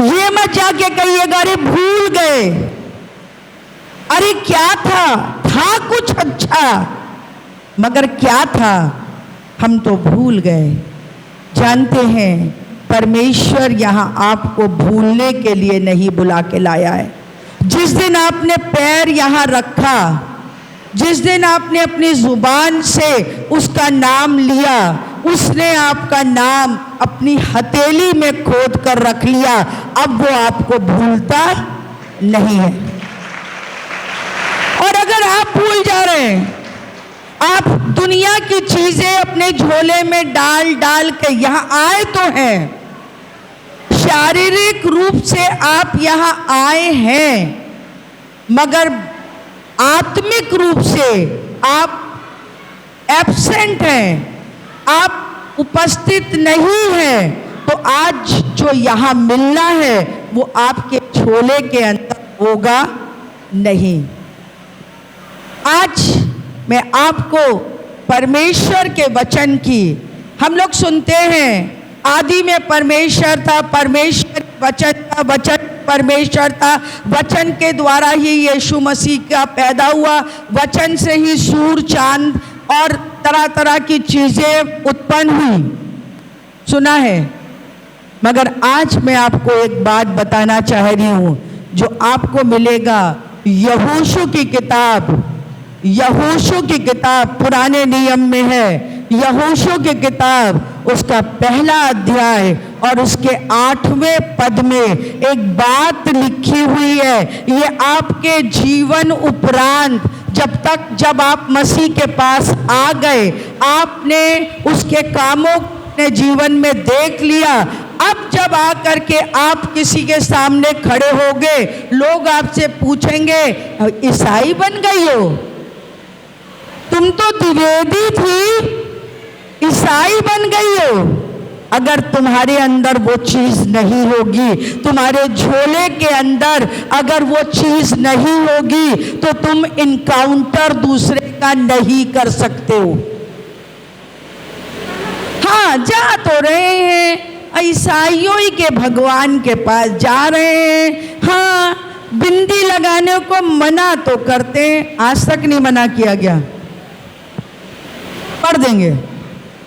ये मत जाके कहिएगा अरे भूल गए, अरे क्या था कुछ अच्छा, मगर क्या था हम तो भूल गए। जानते हैं परमेश्वर यहाँ आपको भूलने के लिए नहीं बुला के लाया है। जिस दिन आपने पैर यहाँ रखा, जिस दिन आपने अपनी जुबान से उसका नाम लिया, उसने आपका नाम अपनी हथेली में खोद कर रख लिया। अब वो आपको भूलता नहीं है। और अगर आप भूल जा रहे हैं, आप दुनिया की चीजें अपने झोले में डाल डाल के यहाँ आए तो हैं, शारीरिक रूप से आप यहाँ आए हैं, मगर आत्मिक रूप से आप एब्सेंट हैं, आप उपस्थित नहीं हैं। तो आज जो यहाँ मिलना है वो आपके झोले के अंदर होगा नहीं। आज मैं आपको परमेश्वर के वचन की, हम लोग सुनते हैं आदि में परमेश्वर था, परमेश्वर वचन था, वचन परमेश्वर था, वचन के द्वारा ही यीशु मसीह का पैदा हुआ, वचन से ही सूर्य चांद और तरह तरह की चीजें उत्पन्न हुई, सुना है। मगर आज मैं आपको एक बात बताना चाह रही हूँ जो आपको मिलेगा यहोशू की किताब, यहोशू की किताब पुराने नियम में है। यहोशू की किताब उसका पहला अध्याय और उसके 8वें पद में एक बात लिखी हुई है। ये आपके जीवन उपरांत जब आप मसीह के पास आ गए, आपने उसके कामों अपने जीवन में देख लिया, अब जब आकर के आप किसी के सामने खड़े होगे, लोग आपसे पूछेंगे ईसाई बन गई हो, तुम तो द्विवेदी थी, ईसाई बन गई हो। अगर तुम्हारे अंदर वो चीज नहीं होगी, तुम्हारे झोले के अंदर अगर वो चीज नहीं होगी, तो तुम इनकाउंटर दूसरे का नहीं कर सकते हो। हाँ, जा तो रहे हैं, ईसाइयों ही के भगवान के पास जा रहे हैं, हाँ बिंदी लगाने को मना तो करते हैं, आज तक नहीं मना किया गया। पढ़ देंगे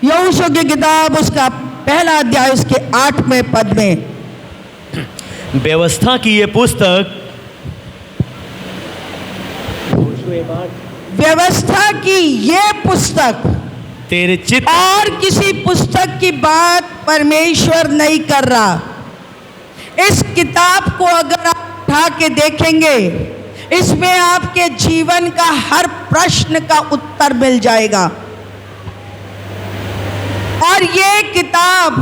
यहोशू की किताब उसका पहला अध्याय उसके 8वें पद में। व्यवस्था की ये पुस्तक, व्यवस्था की ये पुस्तक तेरे चित्त और किसी पुस्तक की बात परमेश्वर नहीं कर रहा। इस किताब को अगर आप उठा के देखेंगे, इसमें आपके जीवन का हर प्रश्न का उत्तर मिल जाएगा। और ये किताब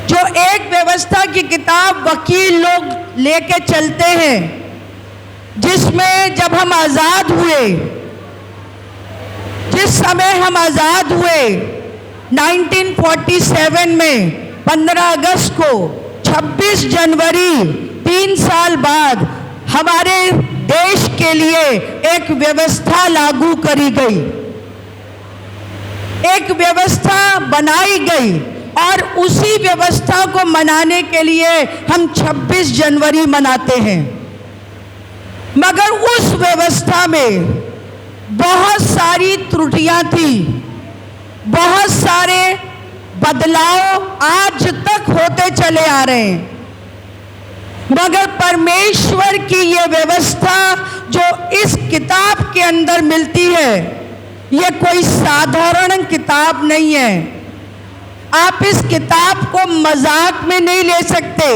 जो एक व्यवस्था की किताब वकील लोग लेके चलते हैं, जिसमें जब हम आज़ाद हुए, जिस समय हम आज़ाद हुए 1947 में 15 अगस्त को, 26 जनवरी 3 साल बाद हमारे देश के लिए एक व्यवस्था लागू करी गई, एक व्यवस्था बनाई गई। और उसी व्यवस्था को मनाने के लिए हम 26 जनवरी मनाते हैं। मगर उस व्यवस्था में बहुत सारी त्रुटियां थी, बहुत सारे बदलाव आज तक होते चले आ रहे हैं। मगर परमेश्वर की ये व्यवस्था जो इस किताब के अंदर मिलती है, ये कोई साधारण किताब नहीं है। आप इस किताब को मजाक में नहीं ले सकते।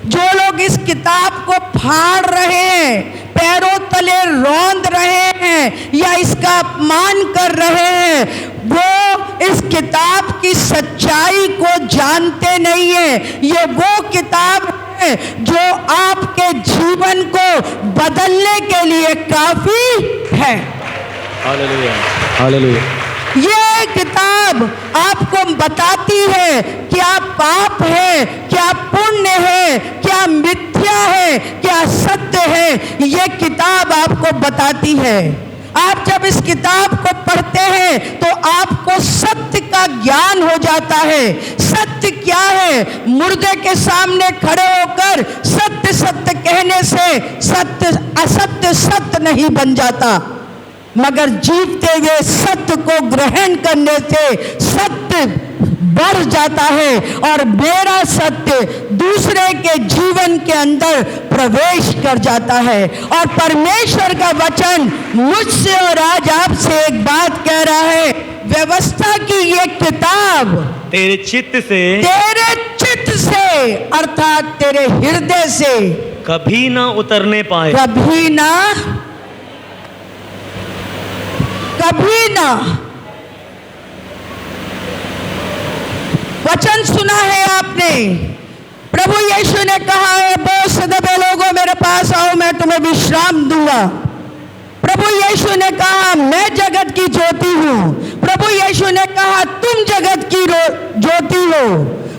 जो लोग इस किताब को फाड़ रहे हैं, पैरों तले रौंद रहे हैं या इसका अपमान कर रहे हैं, वो इस किताब की सच्चाई को जानते नहीं है। ये वो किताब है जो आपके जीवन को बदलने के लिए काफी है। Hallelujah, hallelujah. ये किताब आपको बताती है क्या पाप है, क्या पुण्य है, क्या मिथ्या है, क्या सत्य है। ये किताब आपको बताती है। आप जब इस किताब को पढ़ते हैं तो आपको सत्य का ज्ञान हो जाता है। सत्य क्या है? मुर्दे के सामने खड़े होकर सत्य सत्य कहने से सत्य असत्य सत्य नहीं बन जाता, मगर जीवते हुए सत्य को ग्रहण करने से सत्य बढ़ जाता है और मेरा सत्य दूसरे के जीवन के अंदर प्रवेश कर जाता है। और परमेश्वर का वचन मुझसे और आज आपसे एक बात कह रहा है, व्यवस्था की ये किताब तेरे चित्त से अर्थात तेरे हृदय से कभी ना उतरने पाए। कभी ना वचन सुना है आपने, प्रभु यीशु ने कहा है, बोझ दबे लोगों मेरे पास आओ, मैं तुम्हें विश्राम दूंगा। प्रभु यीशु ने कहा, मैं जगत की ज्योति हूं। प्रभु यीशु ने कहा, तुम जगत की ज्योति हो।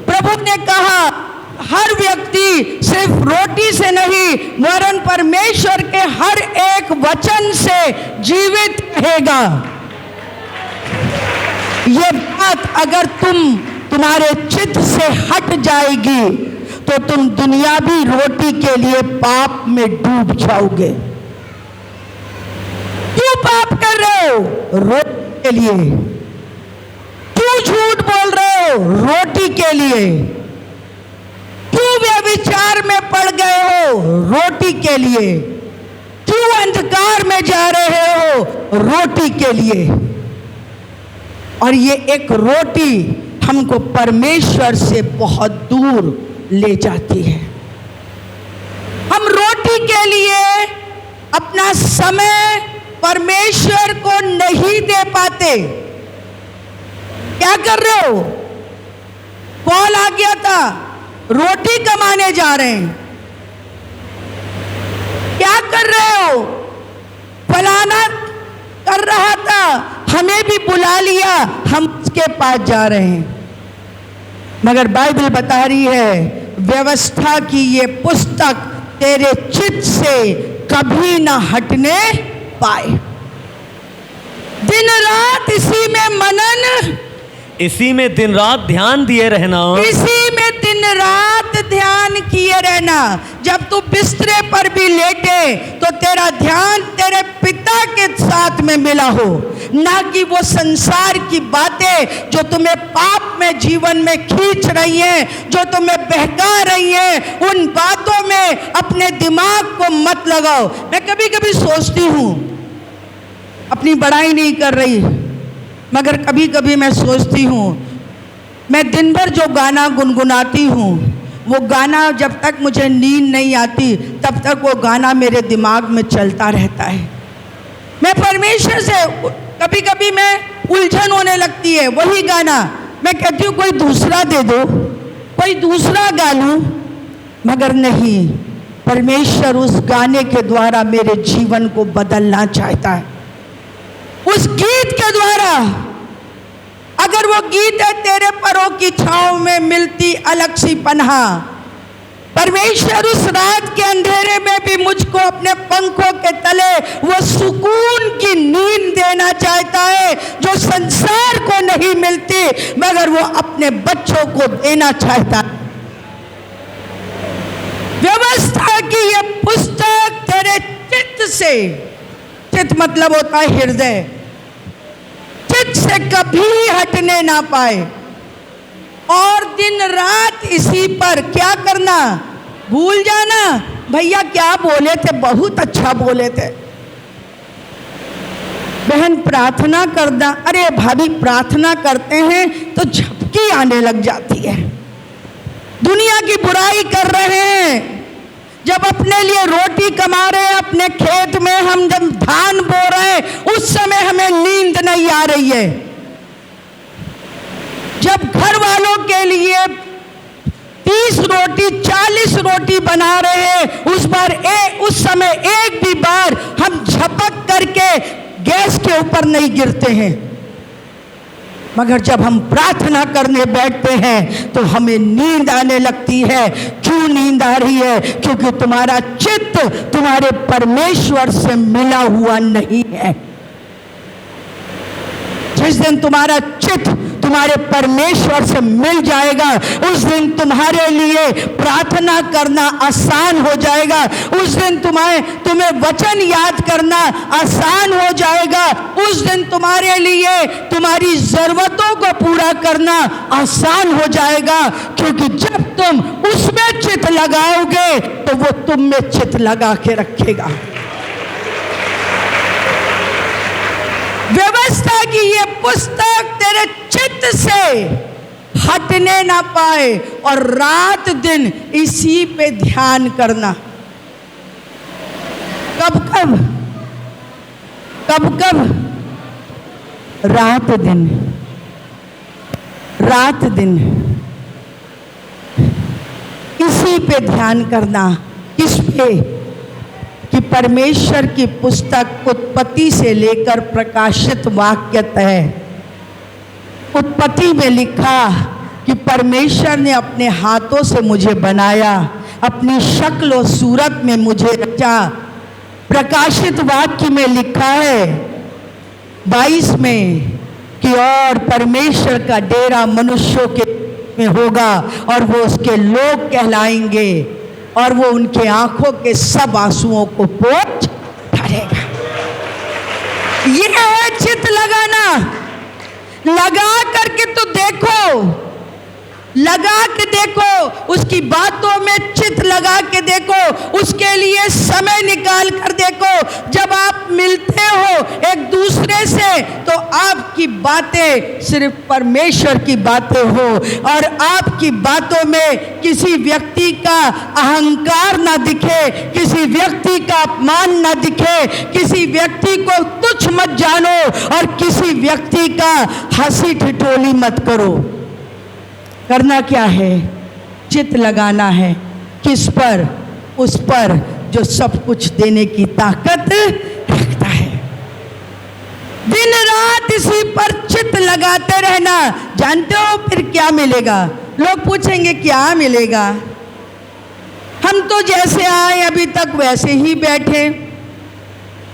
प्रभु ने कहा, हर व्यक्ति सिर्फ रोटी से नहीं वरन परमेश्वर के हर एक वचन से जीवित रहेगा। ये बात अगर तुम्हारे चित्त से हट जाएगी तो तुम दुनियावी रोटी के लिए पाप में डूब जाओगे। क्यों पाप कर रहे हो? रोटी के लिए। क्यों झूठ बोल रहे हो? रोटी के लिए। क्यों व्यभिचार में पड़ गए हो? रोटी के लिए। क्यों अंधकार में जा रहे हो? रोटी के लिए। और ये एक रोटी हमको परमेश्वर से बहुत दूर ले जाती है। हम रोटी के लिए अपना समय परमेश्वर को नहीं दे पाते। क्या कर रहे हो? कॉल आ गया था, रोटी कमाने जा रहे हैं। क्या कर रहे हो? फलाना कर रहा था, हमें भी बुला लिया, हम उसके पास जा रहे हैं। मगर बाइबल बता रही है, व्यवस्था की ये पुस्तक तेरे चित्त से कभी ना हटने पाए। दिन रात इसी में मनन, इसी में दिन रात ध्यान दिए रहना, इसी में दिन रात ध्यान किए रहना। जब तू बिस्तरे पर भी लेटे तो तेरा ध्यान तेरे पिता के साथ में मिला हो, ना कि वो संसार की बातें जो तुम्हें पाप में जीवन में खींच रही हैं, जो तुम्हें बहका रही हैं, उन बातों में अपने दिमाग को मत लगाओ। मैं कभी कभी सोचती हूँ, अपनी बड़ाई नहीं कर रही, मगर कभी कभी मैं सोचती हूँ, मैं दिन भर जो गाना गुनगुनाती हूँ वो गाना जब तक मुझे नींद नहीं आती तब तक वो गाना मेरे दिमाग में चलता रहता है। मैं परमेश्वर से कभी कभी मैं उलझन होने लगती है, वही गाना मैं कहती हूँ कोई दूसरा दे दो, कोई दूसरा गा लूँ, मगर नहीं, परमेश्वर उस गाने के द्वारा मेरे जीवन को बदलना चाहता है। उस गीत के द्वारा, अगर वो गीत है तेरे परों की छांव में मिलती अलग सी पनाह, परमेश्वर उस रात के अंधेरे में भी मुझको अपने पंखों के तले वो सुकून की नींद देना चाहता है जो संसार को नहीं मिलती, मगर वो अपने बच्चों को देना चाहता है। व्यवस्था की ये पुस्तक तेरे चित्त से, चित्त मतलब होता है हृदय, चित्त से कभी हटने ना पाए और दिन रात इसी पर क्या करना, भूल जाना भैया क्या बोले थे, बहुत अच्छा बोले थे, बहन प्रार्थना करना, अरे भाभी प्रार्थना करते हैं तो झपकी आने लग जाती है। दुनिया की बुराई कर रहे हैं, जब अपने लिए रोटी कमा रहे हैं, अपने खेत में हम जब धान बो रहे हैं उस समय हमें नींद नहीं आ रही है। जब घर वालों के लिए 30 रोटी 40 रोटी बना रहे हैं उस समय एक भी बार हम झपक करके गैस के ऊपर नहीं गिरते हैं, मगर जब हम प्रार्थना करने बैठते हैं तो हमें नींद आने लगती है। क्यों नींद आ रही है? क्योंकि तुम्हारा चित्त तुम्हारे परमेश्वर से मिला हुआ नहीं है। जिस दिन तुम्हारा चित्त तुम्हारे परमेश्वर से मिल जाएगा, उस दिन तुम्हारे लिए प्रार्थना करना आसान हो जाएगा। उस दिन तुम्हें वचन याद करना आसान हो जाएगा। उस दिन तुम्हारे लिए तुम्हारी जरूरतों को पूरा करना आसान हो जाएगा, क्योंकि जब तुम उसमें चित्त लगाओगे तो वो तुम में चित्त लगा के रखेगा। व्यवस्था की ये पुस्तक तेरे चित्त से हटने ना पाए और रात दिन इसी पे ध्यान करना। कब कब कब कब? रात दिन, रात दिन इसी पे ध्यान करना। किस पे? कि परमेश्वर की पुस्तक उत्पत्ति से लेकर प्रकाशित वाक्य है। उत्पत्ति में लिखा कि परमेश्वर ने अपने हाथों से मुझे बनाया, अपनी शक्ल और सूरत में मुझे रचा। प्रकाशित वाक्य में लिखा है 22 में कि और परमेश्वर का डेरा मनुष्यों के में होगा और वो उसके लोग कहलाएंगे और वो उनके आंखों के सब आंसुओं को पोंछ डालेगा। ये है चित्त लगाना। लगा करके तो देखो, लगा के देखो, उसकी बातों में चित्त लगा के देखो, उसके लिए समय निकाल कर देखो। जब आप मिलते हो एक दूसरे से तो आपकी बातें सिर्फ परमेश्वर की बातें हो और आपकी बातों में किसी व्यक्ति का अहंकार ना दिखे, किसी व्यक्ति का अपमान ना दिखे, किसी व्यक्ति को तुच्छ मत जानो और किसी व्यक्ति का हंसी ठिठोली मत करो। करना क्या है? चित्त लगाना है। किस पर? उस पर जो सब कुछ देने की ताकत रखता है। दिन रात इसी पर चित्त लगाते रहना। जानते हो फिर क्या मिलेगा? लोग पूछेंगे क्या मिलेगा? हम तो जैसे आए अभी तक वैसे ही बैठे।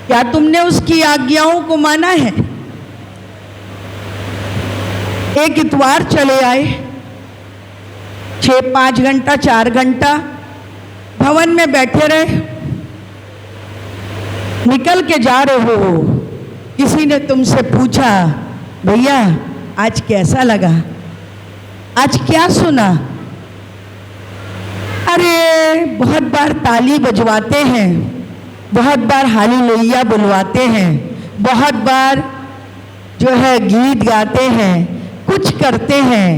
क्या तुमने उसकी आज्ञाओं को माना है? एक इतवार चले आए, 6-5 घंटा 4 घंटा भवन में बैठे रहे, निकल के जा रहे हो, किसी ने तुमसे पूछा भैया आज कैसा लगा, आज क्या सुना? अरे बहुत बार ताली बजवाते हैं, बहुत बार हालेलुया बुलवाते हैं, बहुत बार जो है गीत गाते हैं, कुछ करते हैं,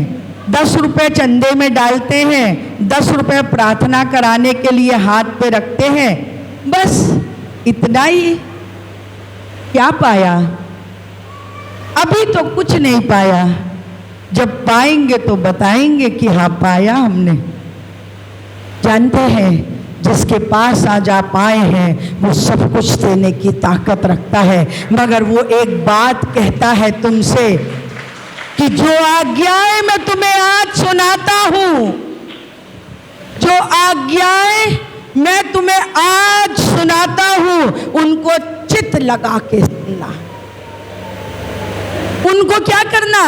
10 रुपए चंदे में डालते हैं, 10 रुपए प्रार्थना कराने के लिए हाथ पे रखते हैं, बस इतना ही। क्या पाया? अभी तो कुछ नहीं पाया। जब पाएंगे तो बताएंगे कि हाँ पाया हमने। जानते हैं जिसके पास आज आप आए हैं वो सब कुछ देने की ताकत रखता है, मगर वो एक बात कहता है तुमसे कि जो आज्ञाएं मैं तुम्हें आज सुनाता हूं, जो आज्ञाएं मैं तुम्हें आज सुनाता हूं, उनको चित्त लगा के सुनना। उनको क्या करना?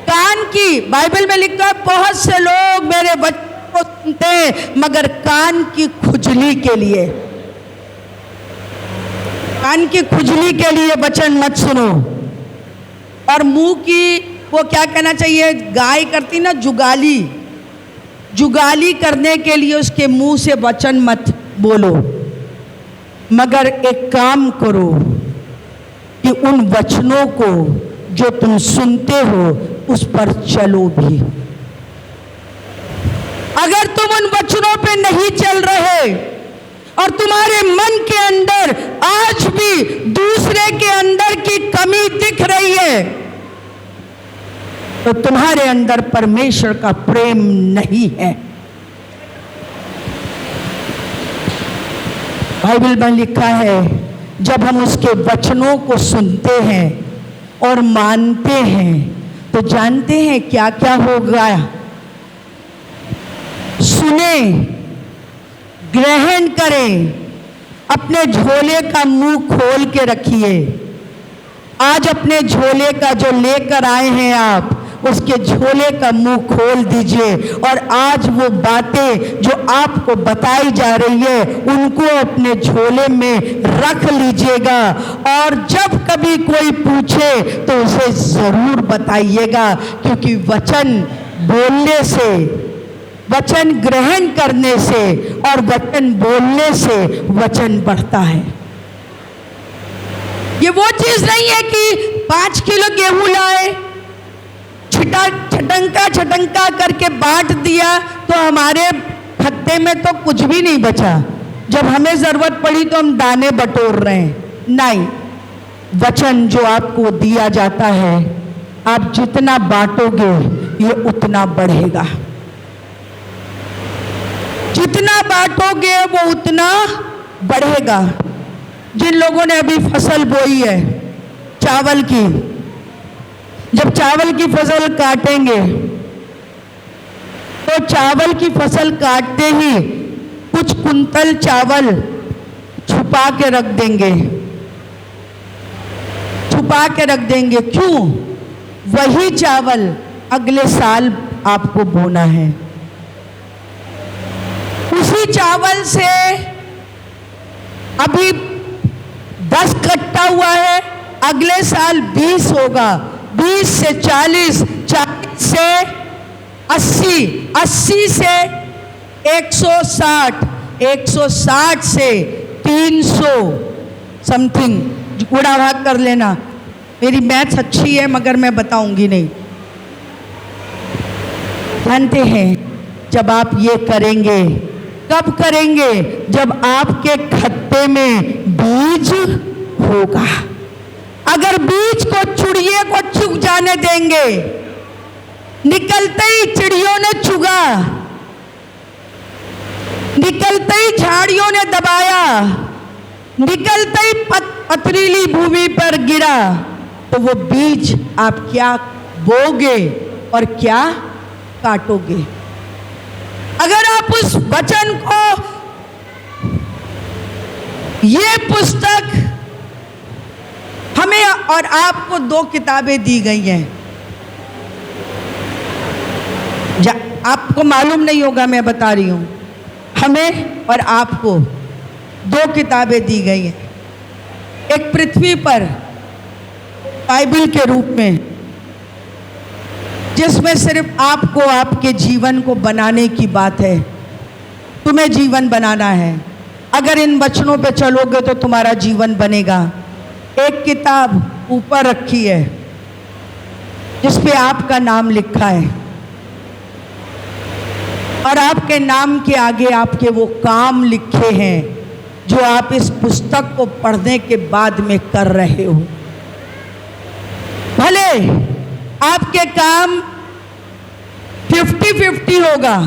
कान की, बाइबल में लिखा है बहुत से लोग मेरे वचन को सुनते हैं मगर कान की खुजली के लिए, कान की खुजली के लिए वचन मत सुनो। और मुंह की, वो क्या कहना चाहिए, गाय करती ना जुगाली, जुगाली करने के लिए उसके मुंह से वचन मत बोलो, मगर एक काम करो कि उन वचनों को जो तुम सुनते हो उस पर चलो भी। अगर तुम उन वचनों पे नहीं चल रहे और तुम्हारे मन के अंदर आज भी दूसरे के अंदर की कमी दिख रही है तो तुम्हारे अंदर परमेश्वर का प्रेम नहीं है। बाइबल में लिखा है जब हम उसके वचनों को सुनते हैं और मानते हैं तो जानते हैं क्या क्या होगा। सुने, ग्रहण करें, अपने झोले का मुंह खोल के रखिए, आज अपने झोले का जो लेकर आए हैं आप, उसके झोले का मुंह खोल दीजिए और आज वो बातें जो आपको बताई जा रही है उनको अपने झोले में रख लीजिएगा। और जब कभी कोई पूछे तो उसे जरूर बताइएगा, क्योंकि वचन बोलने से, वचन ग्रहण करने से और वचन बोलने से वचन बढ़ता है। ये वो चीज नहीं है कि 5 किलो गेहूं लाए, छटंका करके बांट दिया तो हमारे खत्ते में तो कुछ भी नहीं बचा, जब हमें जरूरत पड़ी तो हम दाने बटोर रहे हैं। नहीं, वचन जो आपको दिया जाता है, आप जितना बांटोगे ये उतना बढ़ेगा, जितना बांटोगे वो उतना बढ़ेगा। जिन लोगों ने अभी फसल बोई है चावल की, जब चावल की फसल काटेंगे तो चावल की फसल काटते ही कुछ कुंतल चावल छुपा के रख देंगे, छुपा के रख देंगे। क्यों? वही चावल अगले साल आपको बोना है। उसी चावल से अभी 10 कट्टा हुआ है, अगले साल 20 होगा, 20 से 40, 40 से 80, 80 से 160, 160 से 300 समथिंग। गुणा भाग कर लेना, मेरी मैथ्स अच्छी है मगर मैं बताऊंगी नहीं। जानते हैं जब आप ये करेंगे, कब करेंगे? जब आपके खत्ते में बीज होगा। अगर बीज को चिड़िए को चुग जाने देंगे, निकलते ही चिड़ियों ने चुगा, निकलते ही झाड़ियों ने दबाया, निकलते ही पथरीली भूमि पर गिरा, तो वो बीज आप क्या बोगे और क्या काटोगे? अगर आप उस वचन को, ये पुस्तक हमें और आपको 2 किताबें दी गई हैं। आपको मालूम नहीं होगा, मैं बता रही हूं, हमें और आपको 2 किताबें दी गई हैं। एक पृथ्वी पर बाइबल के रूप में, जिसमें सिर्फ आपको आपके जीवन को बनाने की बात है। तुम्हें जीवन बनाना है, अगर इन वचनों पे चलोगे तो तुम्हारा जीवन बनेगा। एक किताब ऊपर रखी है जिस पे आपका नाम लिखा है, और आपके नाम के आगे आपके वो काम लिखे हैं जो आप इस पुस्तक को पढ़ने के बाद में कर रहे हो। भले आपके काम 50-50 होगा,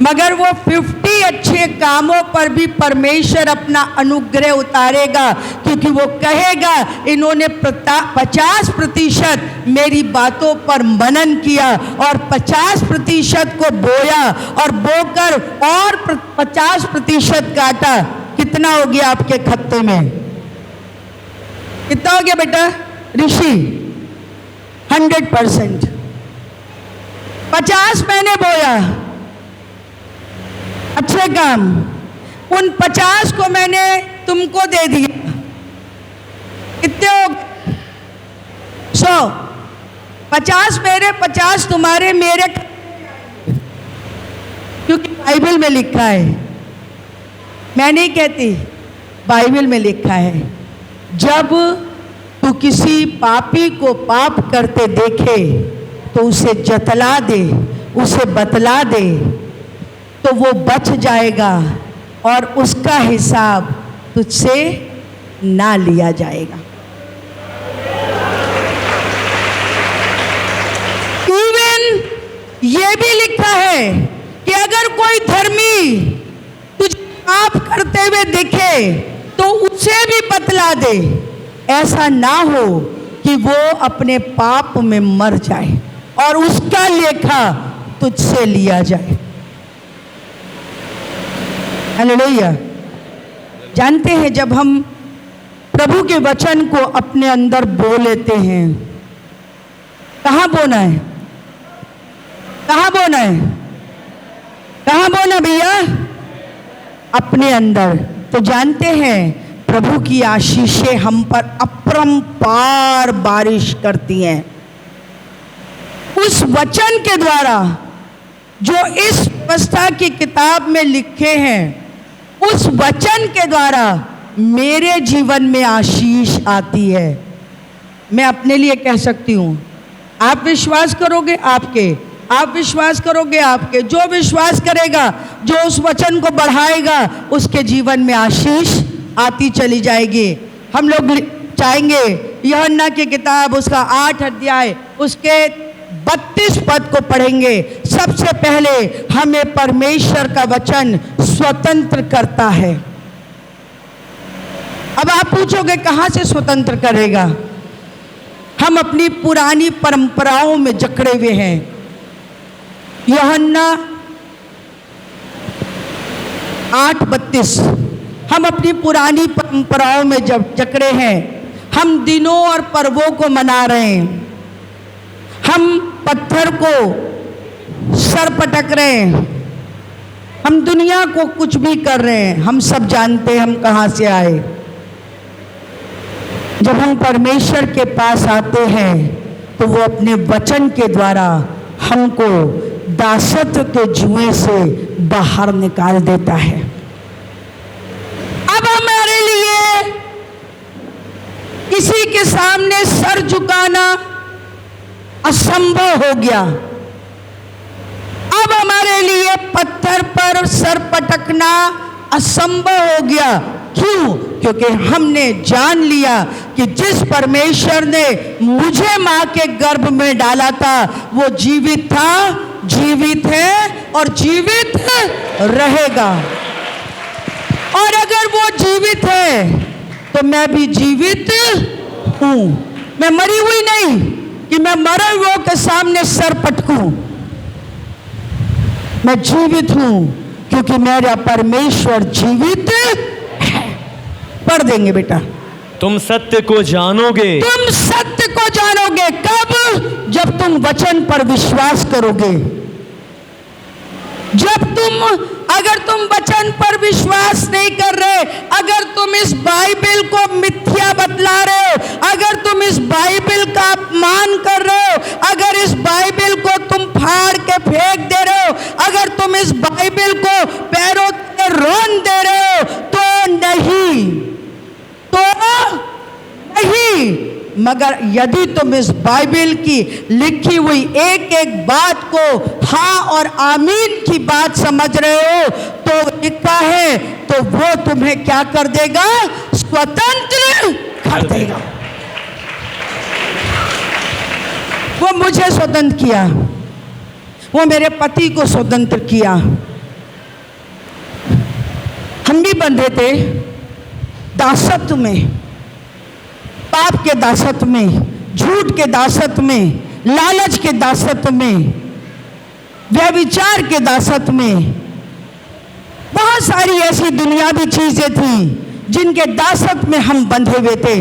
मगर वो 50 अच्छे कामों पर भी परमेश्वर अपना अनुग्रह उतारेगा, क्योंकि वो कहेगा इन्होंने 50% मेरी बातों पर मनन किया और 50% को बोया और बोकर और 50% काटा। कितना हो गया आपके खत्ते में? कितना हो गया बेटा ऋषि? 100%। 50 मैंने बोया अच्छे काम, उन 50 को मैंने तुमको दे दिया। कितने हो गए? 100। 50 मेरे, 50 तुम्हारे, मेरे, क्योंकि बाइबल में लिखा है, मैं नहीं कहती, बाइबल में लिखा है, जब तू किसी पापी को पाप करते देखे तो उसे जतला दे, उसे बतला दे, तो वो बच जाएगा और उसका हिसाब तुझसे ना लिया जाएगा। इवन ये भी लिखा है कि अगर कोई धर्मी तुझे पाप करते हुए दिखे तो उसे भी बतला दे, ऐसा ना हो कि वो अपने पाप में मर जाए और उसका लेखा तुझसे लिया जाए। हालेलुया। जानते हैं जब हम प्रभु के वचन को अपने अंदर बो लेते हैं। कहाँ बोना है? कहाँ बोना है? कहाँ बोना भैया? अपने अंदर। तो जानते हैं प्रभु की आशीषें हम पर अपरंपार बारिश करती हैं। उस वचन के द्वारा जो इस व्यवस्था की किताब में लिखे हैं, उस वचन के द्वारा मेरे जीवन में आशीष आती है। मैं अपने लिए कह सकती हूँ, आप विश्वास करोगे आपके, आप विश्वास करोगे आपके, जो विश्वास करेगा, जो उस वचन को बढ़ाएगा, उसके जीवन में आशीष आती चली जाएगी। हम लोग चाहेंगे यूहन्ना की किताब उसका 8 अध्याय उसके 32 पद को पढ़ेंगे। सबसे पहले हमें परमेश्वर का वचन स्वतंत्र करता है। अब आप पूछोगे कहाँ से स्वतंत्र करेगा? हम अपनी पुरानी परंपराओं में जकड़े हुए हैं। यूहन्ना 8:32, हम अपनी पुरानी परंपराओं में जब जकड़े हैं। हम दिनों और पर्वों को मना रहे हैं, हम पत्थर को सर पटक रहे हैं, हम दुनिया को कुछ भी कर रहे हैं। हम सब जानते हैं हम कहाँ से आए। जब हम परमेश्वर के पास आते हैं तो वो अपने वचन के द्वारा हमको दासत्व के जुए से बाहर निकाल देता है। अब हमारे लिए किसी के सामने सर झुकाना असंभव हो गया। अब हमारे लिए पत्थर पर सर पटकना असंभव हो गया। क्यों? क्योंकि हमने जान लिया कि जिस परमेश्वर ने मुझे मां के गर्भ में डाला था वो जीवित था, जीवित है और जीवित रहेगा। और अगर वो जीवित है तो मैं भी जीवित हूं। मैं मरी हुई नहीं कि मैं मरे हुए के सामने सर पटकूं। मैं जीवित हूं क्योंकि मेरा परमेश्वर जीवित है। पढ़ देंगे बेटा। तुम सत्य को जानोगे। तुम सत्य को जानोगे कब? जब तुम वचन पर विश्वास करोगे। जब अगर तुम वचन पर विश्वास नहीं कर रहे, अगर तुम इस बाइबल को मिथ्या बतला रहे हो, अगर तुम इस बाइबल का अपमान कर रहे हो, अगर इस बाइबल को तुम फाड़ के फेंक दे रहे हो, अगर तुम इस बाइबल को पैरों से रौंद दे रहे हो, तो नहीं, मगर यदि तुम इस बाइबल की लिखी हुई एक एक बात को हाँ और आमीन की बात समझ रहे हो तो लिखा है, तो वो तुम्हें क्या कर देगा? स्वतंत्र कर देगा। वो मुझे स्वतंत्र किया, वो मेरे पति को स्वतंत्र किया। हम भी बंधे थे दासत्व में, पाप के दासत्व में, झूठ के दासत्व में, लालच के दासत्व में, व्यभिचार के दासत्व में। बहुत सारी ऐसी दुनियावी चीजें थी जिनके दासत्व में हम बंधे हुए थे।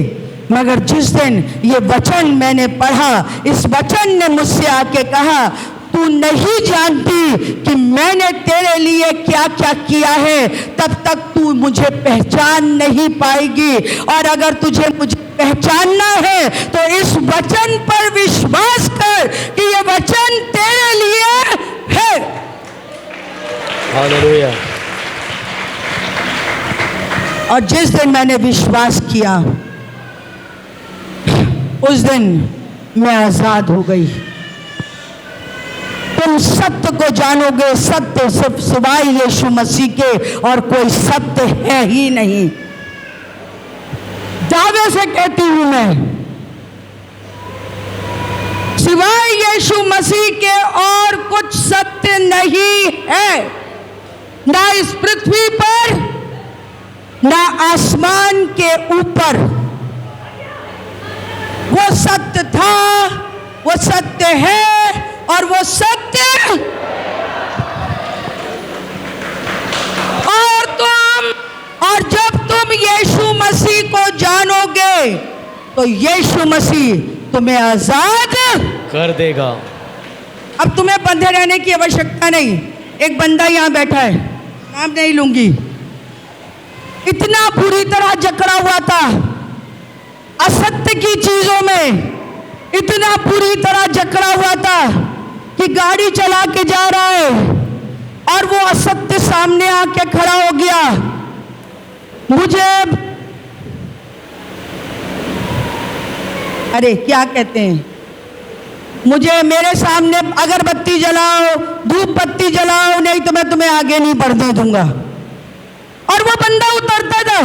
मगर जिस दिन ये वचन मैंने पढ़ा, इस वचन ने मुझसे आके कहा, तू नहीं जानती कि मैंने तेरे लिए क्या क्या किया है, तब तक तू मुझे पहचान नहीं पाएगी। और अगर तुझे मुझे पहचानना है तो इस वचन पर विश्वास कर कि ये वचन तेरे लिए है। हालेलुया। और जिस दिन मैंने विश्वास किया, उस दिन मैं आजाद हो गई। तुम सत्य को जानोगे, सत्य सिर्फ सिवाय यीशु मसीह के और कोई सत्य है ही नहीं। दावे से कहती हूं मैं, सिवाय यीशु मसीह के और कुछ सत्य नहीं है, ना इस पृथ्वी पर, ना आसमान के ऊपर। वो सत्य था, वो सत्य है और वो सत्य और जब तुम यीशु मसीह को जानोगे तो यीशु मसीह तुम्हें आजाद कर देगा। अब तुम्हें बंधे रहने की आवश्यकता नहीं। एक बंदा यहाँ बैठा है, नाम नहीं लूंगी, इतना बुरी तरह जकड़ा हुआ था असत्य की चीजों में, इतना बुरी तरह जकड़ा हुआ था कि गाड़ी चला के जा रहा है और वो असत्य सामने आके खड़ा हो गया। मुझे अरे क्या कहते हैं, मुझे मेरे सामने अगरबत्ती जलाओ, धूप बत्ती जलाओ, नहीं तो मैं तुम्हें आगे नहीं बढ़ने दूंगा। और वो बंदा उतरता था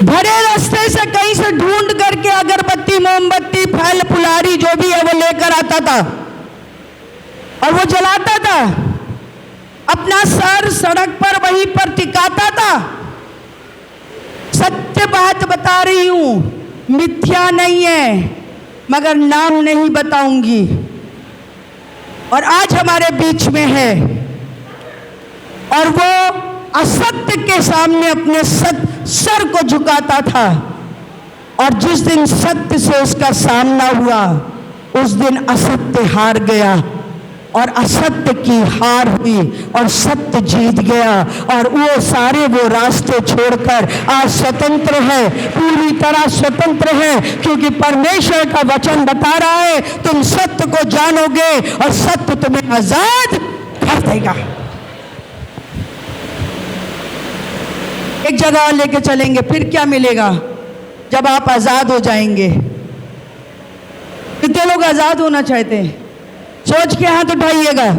भरे रास्ते से, कहीं से ढूंढ करके अगरबत्ती, मोमबत्ती, फल फुलारी जो भी है वो लेकर आता था और वो जलाता था। अपना सर सड़क पर वहीं पर टिकाता था। सत्य बात बता रही हूं, मिथ्या नहीं है, मगर नाम नहीं बताऊंगी। और आज हमारे बीच में है और वो असत्य के सामने अपने सर को झुकाता था। और जिस दिन सत्य से उसका सामना हुआ, उस दिन असत्य हार गया और असत्य की हार हुई और सत्य जीत गया। और वो सारे वो रास्ते छोड़कर आज स्वतंत्र है, पूरी तरह स्वतंत्र है, क्योंकि परमेश्वर का वचन बता रहा है तुम सत्य को जानोगे और सत्य तुम्हें आजाद कर देगा। एक जगह लेके चलेंगे, फिर क्या मिलेगा जब आप आजाद हो जाएंगे। कितने लोग आजाद होना चाहते हैं? सोच के हाथ उठाइएगा।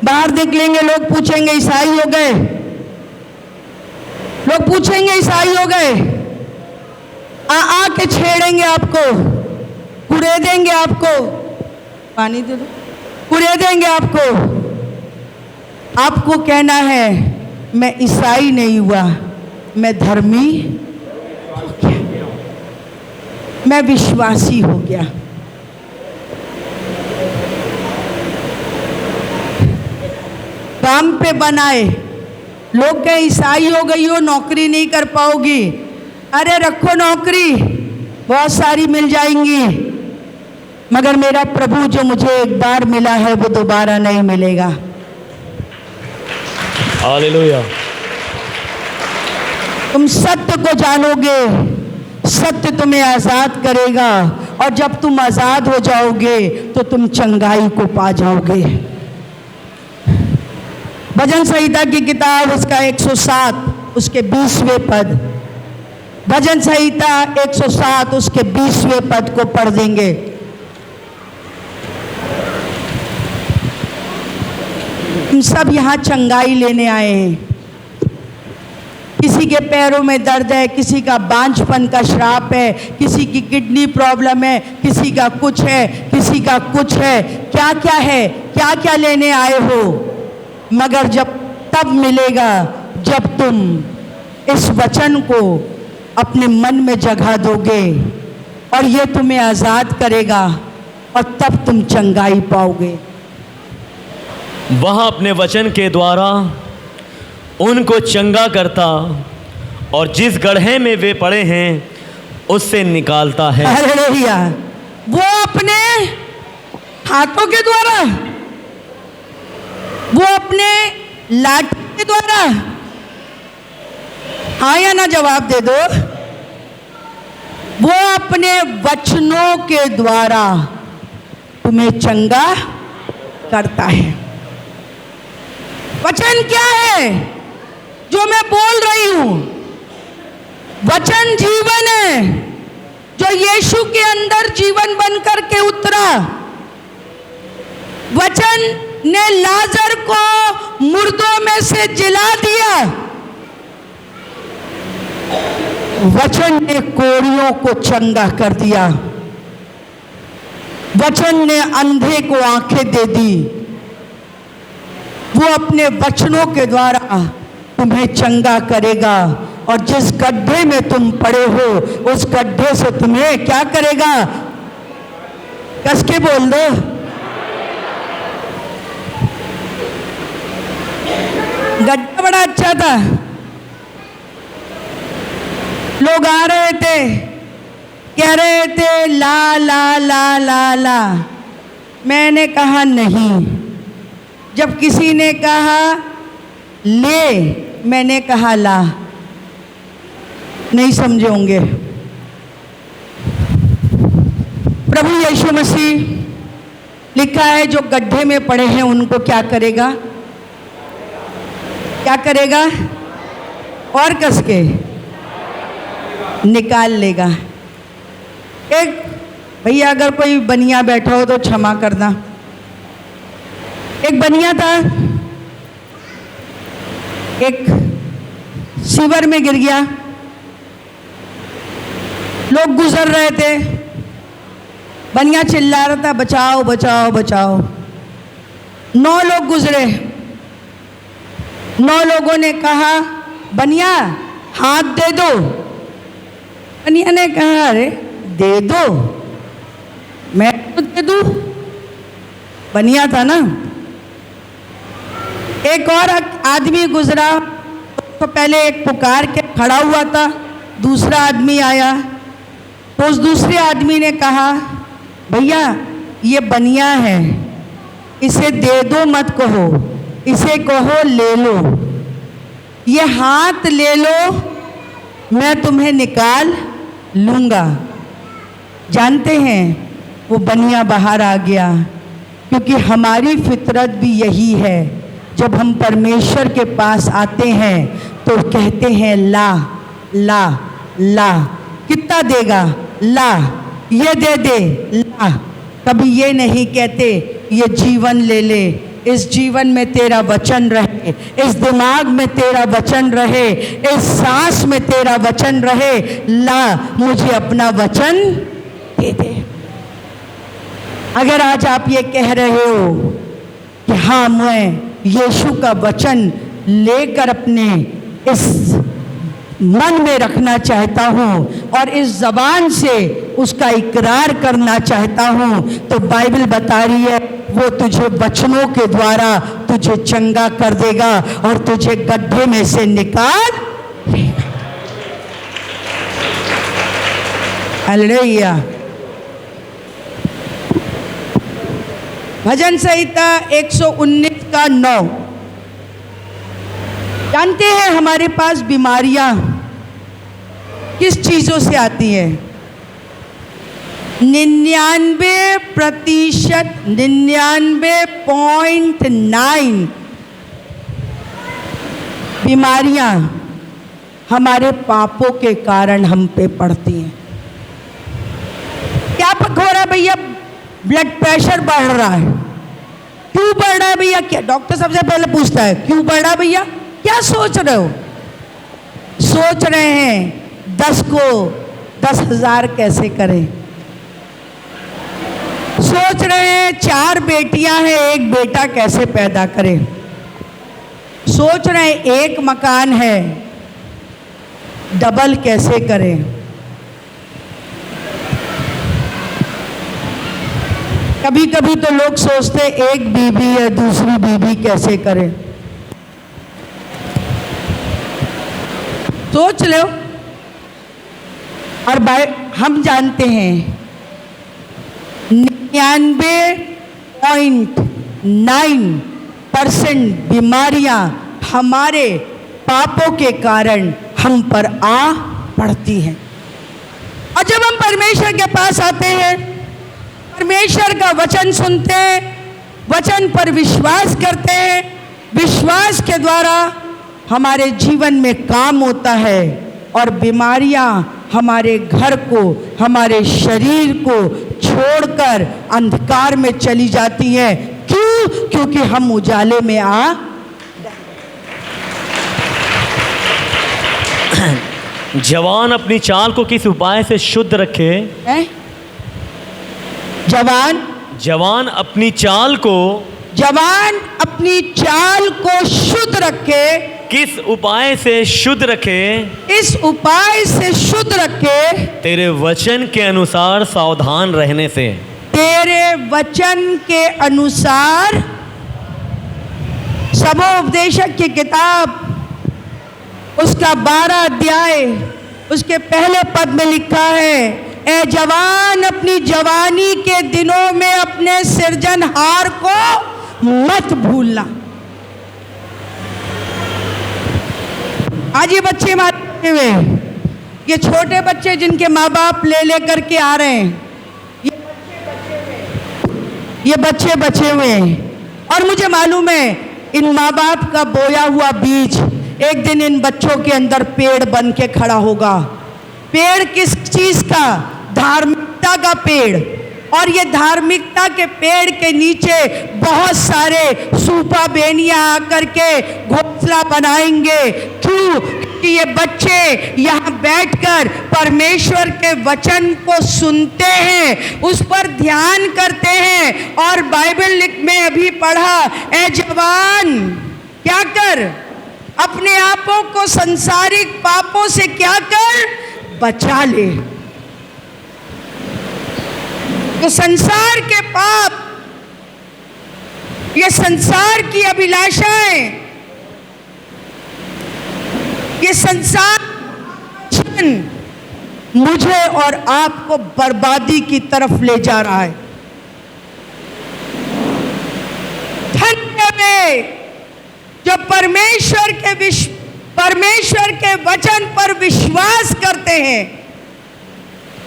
बाहर निकलेंगे, लोग पूछेंगे ईसाई हो गए, लोग पूछेंगे ईसाई हो गए, आके छेड़ेंगे आपको, कुरेदेंगे आपको, पानी दे दो, कुरेदेंगे आपको। आपको कहना है मैं ईसाई नहीं हुआ, मैं धर्मी हो गया, मैं विश्वासी हो गया। काम पे बनाए, लोग कहे ईसाई हो गई हो, नौकरी नहीं कर पाओगी। अरे रखो नौकरी, बहुत सारी मिल जाएंगी, मगर मेरा प्रभु जो मुझे एक बार मिला है वो दोबारा नहीं मिलेगा। हालेलुया। तुम सत्य को जानोगे, सत्य तुम्हें आजाद करेगा, और जब तुम आजाद हो जाओगे तो तुम चंगाई को पा जाओगे। भजन संहिता की किताब उसका 107 उसके 20वें पद, भजन संहिता 107 उसके 20वें पद को पढ़ देंगे। हम सब यहाँ चंगाई लेने आए हैं। किसी के पैरों में दर्द है, किसी का बांझपन का श्राप है, किसी की किडनी प्रॉब्लम है, किसी का कुछ है, किसी का कुछ है, क्या क्या है, क्या क्या लेने आए हो। मगर जब तब मिलेगा जब तुम इस वचन को अपने मन में जगह दोगे और ये तुम्हें आजाद करेगा, और तब तुम चंगाई पाओगे। वह अपने वचन के द्वारा उनको चंगा करता और जिस गड्ढे में वे पड़े हैं उससे निकालता है। हालेलुया। वो अपने हाथों के द्वारा, वो अपने लाठी के द्वारा, हाँ या ना जवाब दे दो। वो अपने वचनों के द्वारा तुम्हें चंगा करता है। वचन क्या है जो मैं बोल रही हूं? वचन जीवन है, जो यीशु के अंदर जीवन बनकर के उतरा। वचन ने लाजर को मुर्दों में से जिला दिया। वचन ने कोढ़ियों को चंगा कर दिया। वचन ने अंधे को आंखें दे दी। वो अपने वचनों के द्वारा तुम्हें चंगा करेगा, और जिस गड्ढे में तुम पड़े हो उस गड्ढे से तुम्हें क्या करेगा? कस के बोल दो। गड्ढा बड़ा अच्छा था। लोग आ रहे थे, कह रहे थे ला ला ला ला ला। मैंने कहा नहीं। जब किसी ने कहा ले, मैंने कहा ला। नहीं समझे होंगे। प्रभु यीशु मसीह, लिखा है जो गड्ढे में पड़े हैं उनको क्या करेगा? क्या करेगा? और कस के निकाल लेगा। एक भैया, अगर कोई बनिया बैठा हो तो क्षमा करना। एक बनिया था, एक सीवर में गिर गया। लोग गुजर रहे थे, बनिया चिल्ला रहा था बचाओ बचाओ बचाओ। 9 लोग गुजरे। 9 लोगों ने कहा बनिया हाथ दे दो। बनिया ने कहा अरे दे दो, मैं तो दे दूं। बनिया था ना। एक और आदमी गुजरा, तो पहले एक पुकार के खड़ा हुआ था, दूसरा आदमी आया तो उस दूसरे आदमी ने कहा भैया ये बनिया है, इसे दे दो मत कहो, इसे कहो ले लो। ये हाथ ले लो, मैं तुम्हें निकाल लूँगा। जानते हैं वो बनिया बाहर आ गया, क्योंकि हमारी फितरत भी यही है। जब हम परमेश्वर के पास आते हैं तो कहते हैं ला ला ला। कितना देगा? ला। ये दे दे, ला। कभी ये नहीं कहते ये जीवन ले ले, इस जीवन में तेरा वचन रहे, इस दिमाग में तेरा वचन रहे, इस सांस में तेरा वचन रहे। ला, मुझे अपना वचन दे दे। अगर आज आप ये कह रहे हो कि हाँ मैं यीशु का वचन लेकर अपने इस मन में रखना चाहता हूँ और इस ज़बान से उसका इकरार करना चाहता हूँ, तो बाइबल बता रही है वो तुझे वचनों के द्वारा तुझे चंगा कर देगा और तुझे गड्ढे में से निकाल देगा। हालेलुया। भजन संहिता 119 का 9। जानते हैं हमारे पास बीमारियां किस चीजों से आती हैं? 99%, 99.9 बीमारियां हमारे पापों के कारण हम पे पड़ती हैं। क्या पक हो रहा है भैया? ब्लड प्रेशर बढ़ रहा है। क्यों बढ़ रहा है भैया? क्या डॉक्टर सबसे पहले पूछता है क्यों बढ़ रहा है भैया? क्या सोच रहे हो? सोच रहे हैं 10 को 10,000 कैसे करें। सोच रहे हैं 4 बेटियां हैं 1 बेटा कैसे पैदा करें। सोच रहे हैं 1 मकान है डबल कैसे करें। कभी कभी तो लोग सोचते 1 बीबी है दूसरी बीबी कैसे करें। सोच लो। और हम जानते हैं 99.9% बीमारियां हमारे पापों के कारण हम पर आ पड़ती हैं। और जब हम परमेश्वर के पास आते हैं, परमेश्वर का वचन सुनते हैं, वचन पर विश्वास करते हैं, विश्वास के द्वारा हमारे जीवन में काम होता है और बीमारियां हमारे घर को, हमारे शरीर को छोड़कर अंधकार में चली जाती हैं। क्यों? क्योंकि हम उजाले में आ। जवान अपनी चाल को किस उपाय से शुद्ध रखे? जवान अपनी चाल को शुद्ध रखे। किस उपाय से शुद्ध रखे? इस उपाय से शुद्ध रखे तेरे वचन के अनुसार सावधान रहने से। तेरे वचन के अनुसार। सबोपदेशक की किताब उसका 12 अध्याय उसके पहले पद में लिखा है, ए जवान अपनी जवानी के दिनों में अपने सृजनहार को मत भूलना। आज ये बच्चे मारे हुए, ये छोटे बच्चे जिनके माँ बाप ले लेकर के आ रहे हैं, ये बच्चे बचे हुए हैं। और मुझे मालूम है इन माँ बाप का बोया हुआ बीज एक दिन इन बच्चों के अंदर पेड़ बन के खड़ा होगा। पेड़ किस चीज का? धार्मिकता का पेड़। और ये धार्मिकता के पेड़ के नीचे बहुत सारे सूपा बेनियां आकर के घोंसला बनाएंगे। क्यों? कि ये बच्चे यहाँ बैठकर परमेश्वर के वचन को सुनते हैं, उस पर ध्यान करते हैं। और बाइबल में अभी पढ़ा, ए जवान क्या कर, अपने आपों को संसारिक पापों से क्या कर, बचा ले। तो संसार के पाप, ये संसार की अभिलाषाएं, ये संसार मुझे और आपको बर्बादी की तरफ ले जा रहा है। धन्य वे जो परमेश्वर के वचन पर विश्वास करते हैं,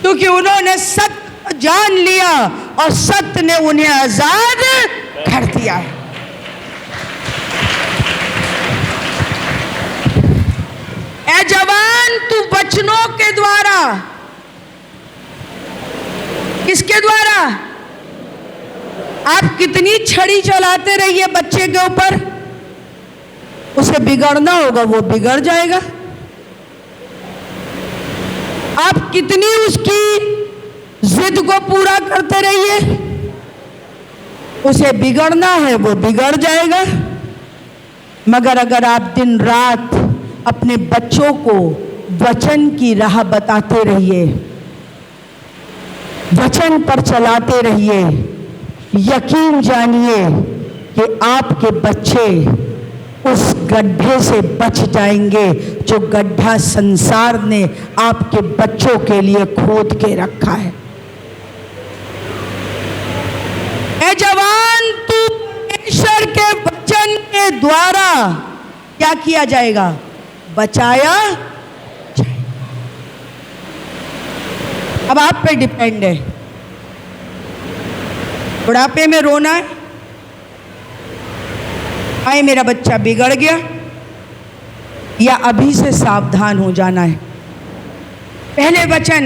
क्योंकि उन्होंने सत्य जान लिया और सत्य ने उन्हें आजाद कर दिया है। ए जवान, तू वचनों के द्वारा, किसके द्वारा? आप कितनी छड़ी चलाते रहिए बच्चे के ऊपर, उसे बिगड़ना होगा, वो बिगड़ जाएगा। आप कितनी उसकी जिद को पूरा करते रहिए, उसे बिगड़ना है, वो बिगड़ जाएगा। मगर अगर आप दिन रात अपने बच्चों को वचन की राह बताते रहिए, वचन पर चलाते रहिए, यकीन जानिए कि आपके बच्चे उस गड्ढे से बच जाएंगे जो गड्ढा संसार ने आपके बच्चों के लिए खोद के रखा है। ए जवान, तू परमेश्वर के वचन के द्वारा क्या किया जाएगा? बचाया जाएगा। अब आप पे डिपेंड है। बुढ़ापे में रोना है, आए मेरा बच्चा बिगड़ गया, या अभी से सावधान हो जाना है। पहले वचन,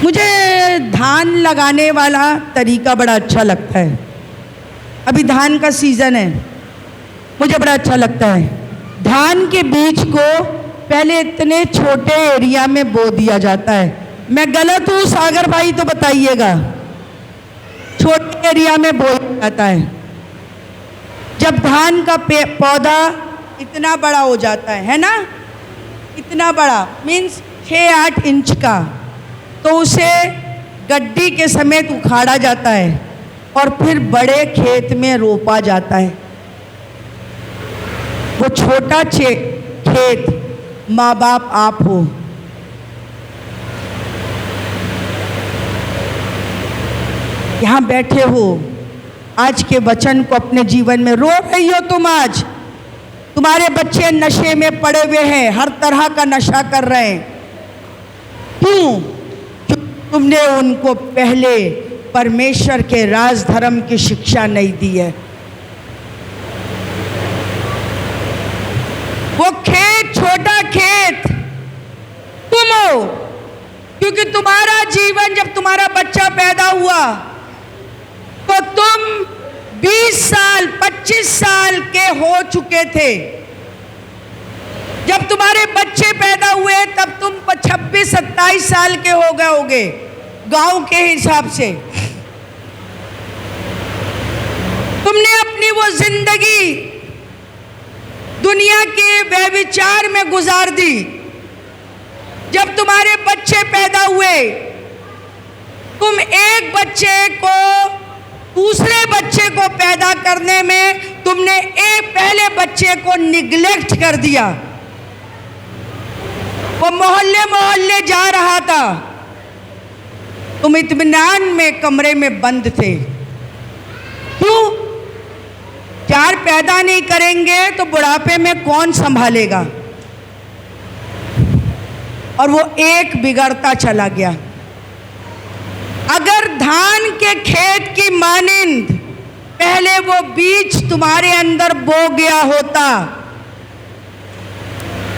मुझे धान लगाने वाला तरीका बड़ा अच्छा लगता है। अभी धान का सीजन है, मुझे बड़ा अच्छा लगता है। धान के बीज को पहले इतने छोटे एरिया में बो दिया जाता है। मैं गलत हूँ सागर भाई तो बताइएगा। छोटे एरिया में बोया जाता है। जब धान का पौधा इतना बड़ा हो जाता है ना, इतना बड़ा मीन्स 6-8 इंच का, तो उसे गड्डी के समेत उखाड़ा जाता है और फिर बड़े खेत में रोपा जाता है। वो छोटा खेत माँ बाप आप हो। यहाँ बैठे हो, आज के वचन को अपने जीवन में रो रही हो तुम। आज तुम्हारे बच्चे नशे में पड़े हुए हैं, हर तरह का नशा कर रहे हैं। क्यों? तुमने उनको पहले परमेश्वर के राज धर्म की शिक्षा नहीं दी है। वो खेत, छोटा खेत तुम हो, क्योंकि तुम्हारा जीवन, जब तुम्हारा बच्चा पैदा हुआ तो तुम 20 साल 25 साल के हो चुके थे। जब तुम्हारे बच्चे पैदा हुए तब तुम 26-27 साल के हो गए होगे गांव के हिसाब से। तुमने अपनी वो जिंदगी दुनिया के व्यभिचार में गुजार दी। जब तुम्हारे बच्चे पैदा हुए, तुम एक बच्चे को दूसरे बच्चे को पैदा करने में तुमने एक पहले बच्चे को निग्लेक्ट कर दिया। वो मोहल्ले मोहल्ले जा रहा था, तुम इत्मीनान में कमरे में बंद थे। क्यों? प्यार पैदा नहीं करेंगे तो बुढ़ापे में कौन संभालेगा? और वो एक बिगड़ता चला गया। अगर धान के खेत की मानिंद पहले वो बीज तुम्हारे अंदर बो गया होता,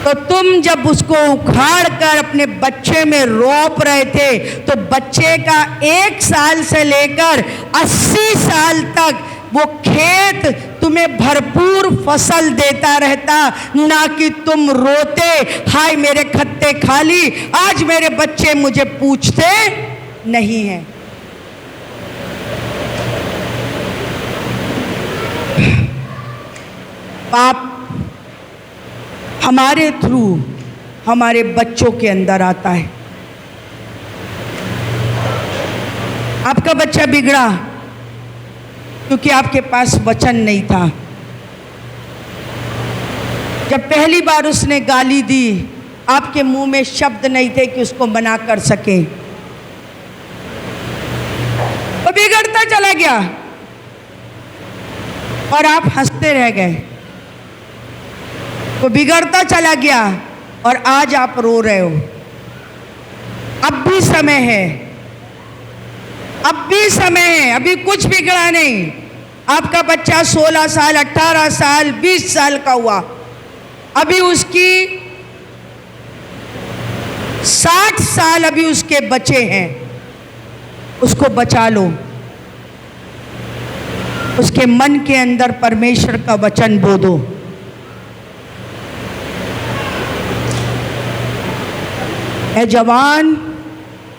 तो तुम जब उसको उखाड़ कर अपने बच्चे में रोप रहे थे, तो बच्चे का 1 साल से लेकर 80 साल तक वो खेत तुम्हें भरपूर फसल देता रहता, ना कि तुम रोते, हाय मेरे खत्ते खाली, आज मेरे बच्चे मुझे पूछते नहीं हैं। पाप हमारे थ्रू हमारे बच्चों के अंदर आता है। आपका बच्चा बिगड़ा क्योंकि आपके पास वचन नहीं था। जब पहली बार उसने गाली दी, आपके मुंह में शब्द नहीं थे कि उसको मना कर सके, तो बिगड़ता चला गया और आप हंसते रह गए। वो बिगड़ता चला गया और आज आप रो रहे हो। अब भी समय है, अब भी समय है, अभी कुछ बिगड़ा नहीं। आपका बच्चा 16 साल, 18 साल, 20 साल का हुआ, अभी उसकी 60 साल अभी उसके बचे हैं। उसको बचा लो, उसके मन के अंदर परमेश्वर का वचन बो दो। ऐ जवान,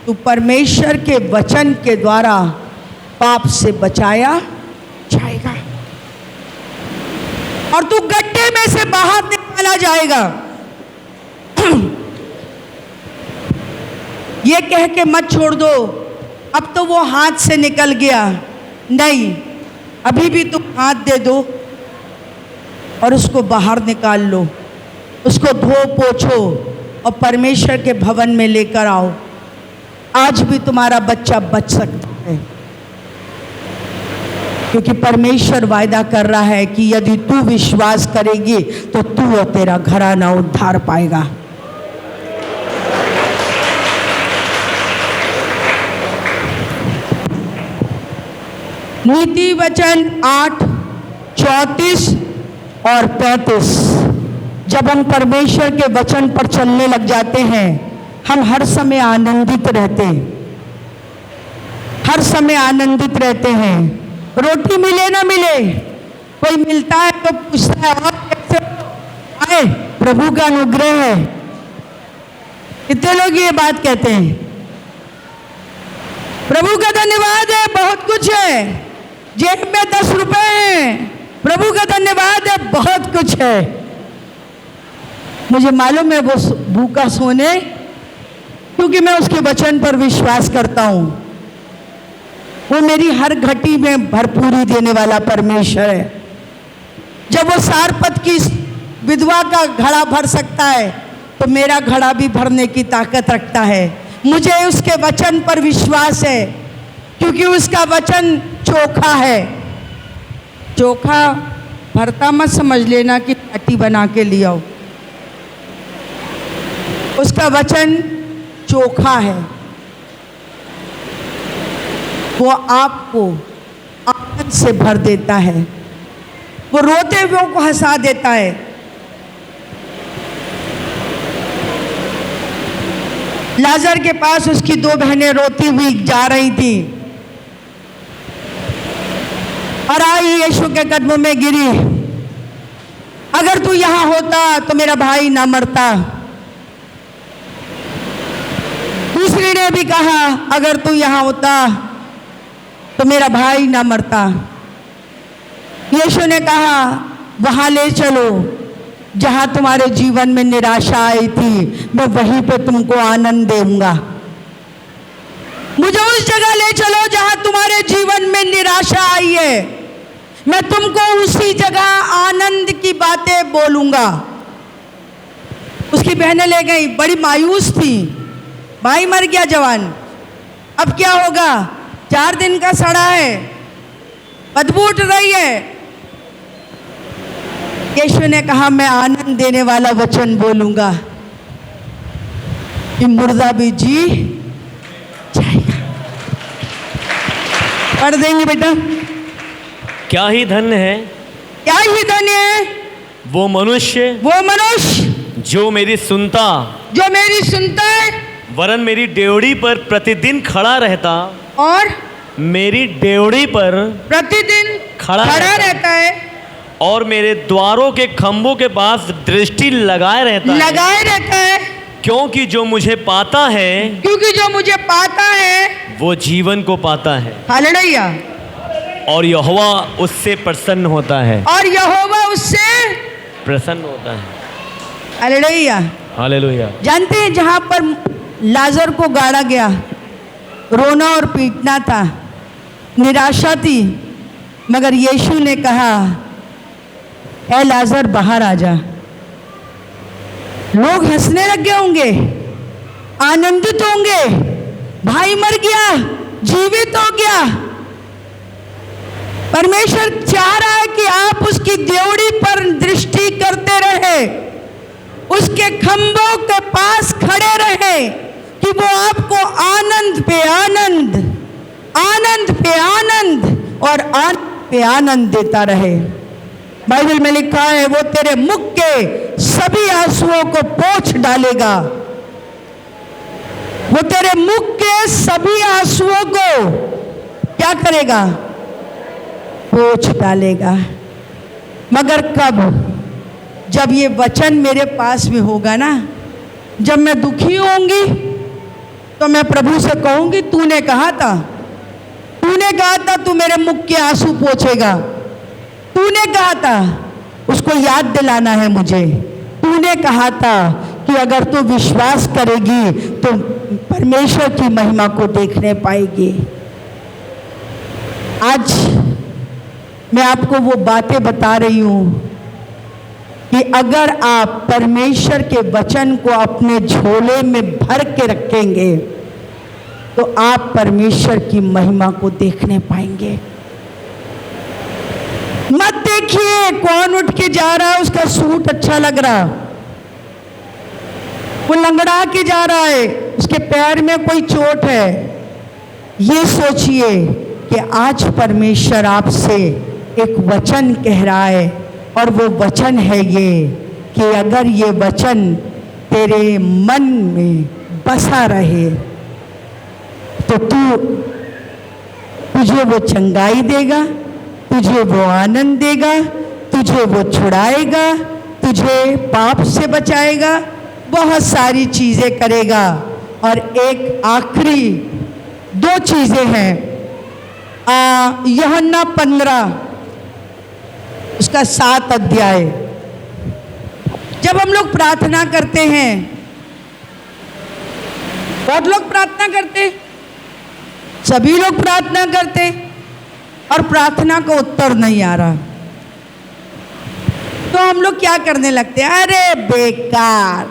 तू परमेश्वर के वचन के द्वारा पाप से बचाया जाएगा और तू गड्ढे में से बाहर निकाला जाएगा। ये कह के मत छोड़ दो, अब तो वो हाथ से निकल गया। नहीं, अभी भी तुम हाथ दे दो और उसको बाहर निकाल लो, उसको धो पोछो और परमेश्वर के भवन में लेकर आओ। आज भी तुम्हारा बच्चा बच सकता है, क्योंकि परमेश्वर वायदा कर रहा है कि यदि तू विश्वास करेगी तो तू और तेरा घराना उद्धार पाएगा। नीति वचन 8:34 और 35। जब हम परमेश्वर के वचन पर चलने लग जाते हैं, हम हर समय आनंदित रहते हैं, हर समय आनंदित रहते हैं। रोटी मिले ना मिले, कोई मिलता है तो पूछता है और कैसे आए, प्रभु का अनुग्रह है। कितने लोग ये बात कहते हैं? प्रभु का धन्यवाद है, बहुत कुछ है, जेब में 10 रुपए हैं, प्रभु का धन्यवाद है, बहुत कुछ है। मुझे मालूम है वो भूखा सोने, क्योंकि मैं उसके वचन पर विश्वास करता हूँ। वो मेरी हर घटी में भरपूरी देने वाला परमेश्वर है। जब वो सारपत की विधवा का घड़ा भर सकता है, तो मेरा घड़ा भी भरने की ताकत रखता है। मुझे उसके वचन पर विश्वास है, क्योंकि उसका वचन चोखा है। चोखा भरता मत समझ लेना कि पार्टी बना के ले आओ, उसका वचन चोखा है। वो आपको आनंद से भर देता है, वो रोते हुए को हंसा देता है। लाजर के पास उसकी 2 बहनें रोती हुई जा रही थी और आई यीशु के कदमों में गिरी। अगर तू यहां होता तो मेरा भाई ना मरता। दूसरी ने भी कहा, अगर तू यहां होता तो मेरा भाई ना मरता। यीशु ने कहा, वहां ले चलो जहां तुम्हारे जीवन में निराशा आई थी, मैं वहीं पे तुमको आनंद दूंगा। मुझे उस जगह ले चलो जहां तुम्हारे जीवन में निराशा आई है, मैं तुमको उसी जगह आनंद की बातें बोलूंगा। उसकी बहनें ले गई, बड़ी मायूस थी। भाई मर गया जवान, अब क्या होगा? 4 दिन का सड़ा है, बदबू उठ रही है। यीशु ने कहा, मैं आनंद देने वाला वचन बोलूंगा कि मुर्दा भी जी जाएगा। पढ़ देंगे बेटा। क्या ही धन्य है क्या ही धन्य है वो मनुष्य जो मेरी सुनता, है वरन मेरी डेवढ़ी पर प्रतिदिन खड़ा रहता, और मेरी डेवढ़ी पर प्रतिदिन खड़ा रहता है, और मेरे द्वारों के खंभों के पास दृष्टि लगाए रहता है। क्योंकि जो मुझे पाता है वो जीवन को पाता है, हालेलुया। और यहोवा उससे प्रसन्न होता है। हालेलुया। हालेलुया। जानते हैं, जहां पर लाजर को गाड़ा गया, रोना और पीटना था, निराशा थी, मगर यीशु ने कहा, ऐ लाजर बाहर आ जा। लोग हंसने लग गए होंगे, आनंदित होंगे, भाई मर गया, जीवित हो गया। परमेश्वर चाह रहा है कि आप उसकी डेवढ़ी पर दृष्टि करते रहे, उसके खंभों के पास खड़े रहे, कि वो आपको आनंद पे आनंद, आनंद पे आनंद और आनंद पे आनंद देता रहे। बाइबल में लिखा है, वो तेरे मुख के सभी आंसुओं को पोंछ डालेगा। वो तेरे मुख के सभी आंसुओं को क्या करेगा? पोंछ डालेगा। मगर कब? जब ये वचन मेरे पास में होगा ना, जब मैं दुखी होंगी तो मैं प्रभु से कहूंगी, तूने कहा था तू मेरे मुख के आंसू पोंछेगा। तूने कहा था, उसको याद दिलाना है मुझे। तूने कहा था कि अगर तू विश्वास करेगी तो परमेश्वर की महिमा को देखने पाएगी। आज मैं आपको वो बातें बता रही हूं कि अगर आप परमेश्वर के वचन को अपने झोले में भर के रखेंगे तो आप परमेश्वर की महिमा को देखने पाएंगे। मत देखिए कौन उठ के जा रहा है, उसका सूट अच्छा लग रहा, वो लंगड़ा के जा रहा है, उसके पैर में कोई चोट है। ये सोचिए कि आज परमेश्वर आपसे एक वचन कह रहा है, और वो वचन है ये कि अगर ये वचन तेरे मन में बसा रहे तो तुझे वो चंगाई देगा, तुझे वो आनंद देगा, तुझे वो छुड़ाएगा, तुझे पाप से बचाएगा, बहुत सारी चीज़ें करेगा। और एक आखिरी 2 चीज़ें हैं। यूहन्ना 15 उसका 7 अध्याय। जब हम लोग प्रार्थना करते हैं, बहुत लोग प्रार्थना करते, सभी लोग प्रार्थना करते, और प्रार्थना का उत्तर नहीं आ रहा, तो हम लोग क्या करने लगते हैं? अरे बेकार।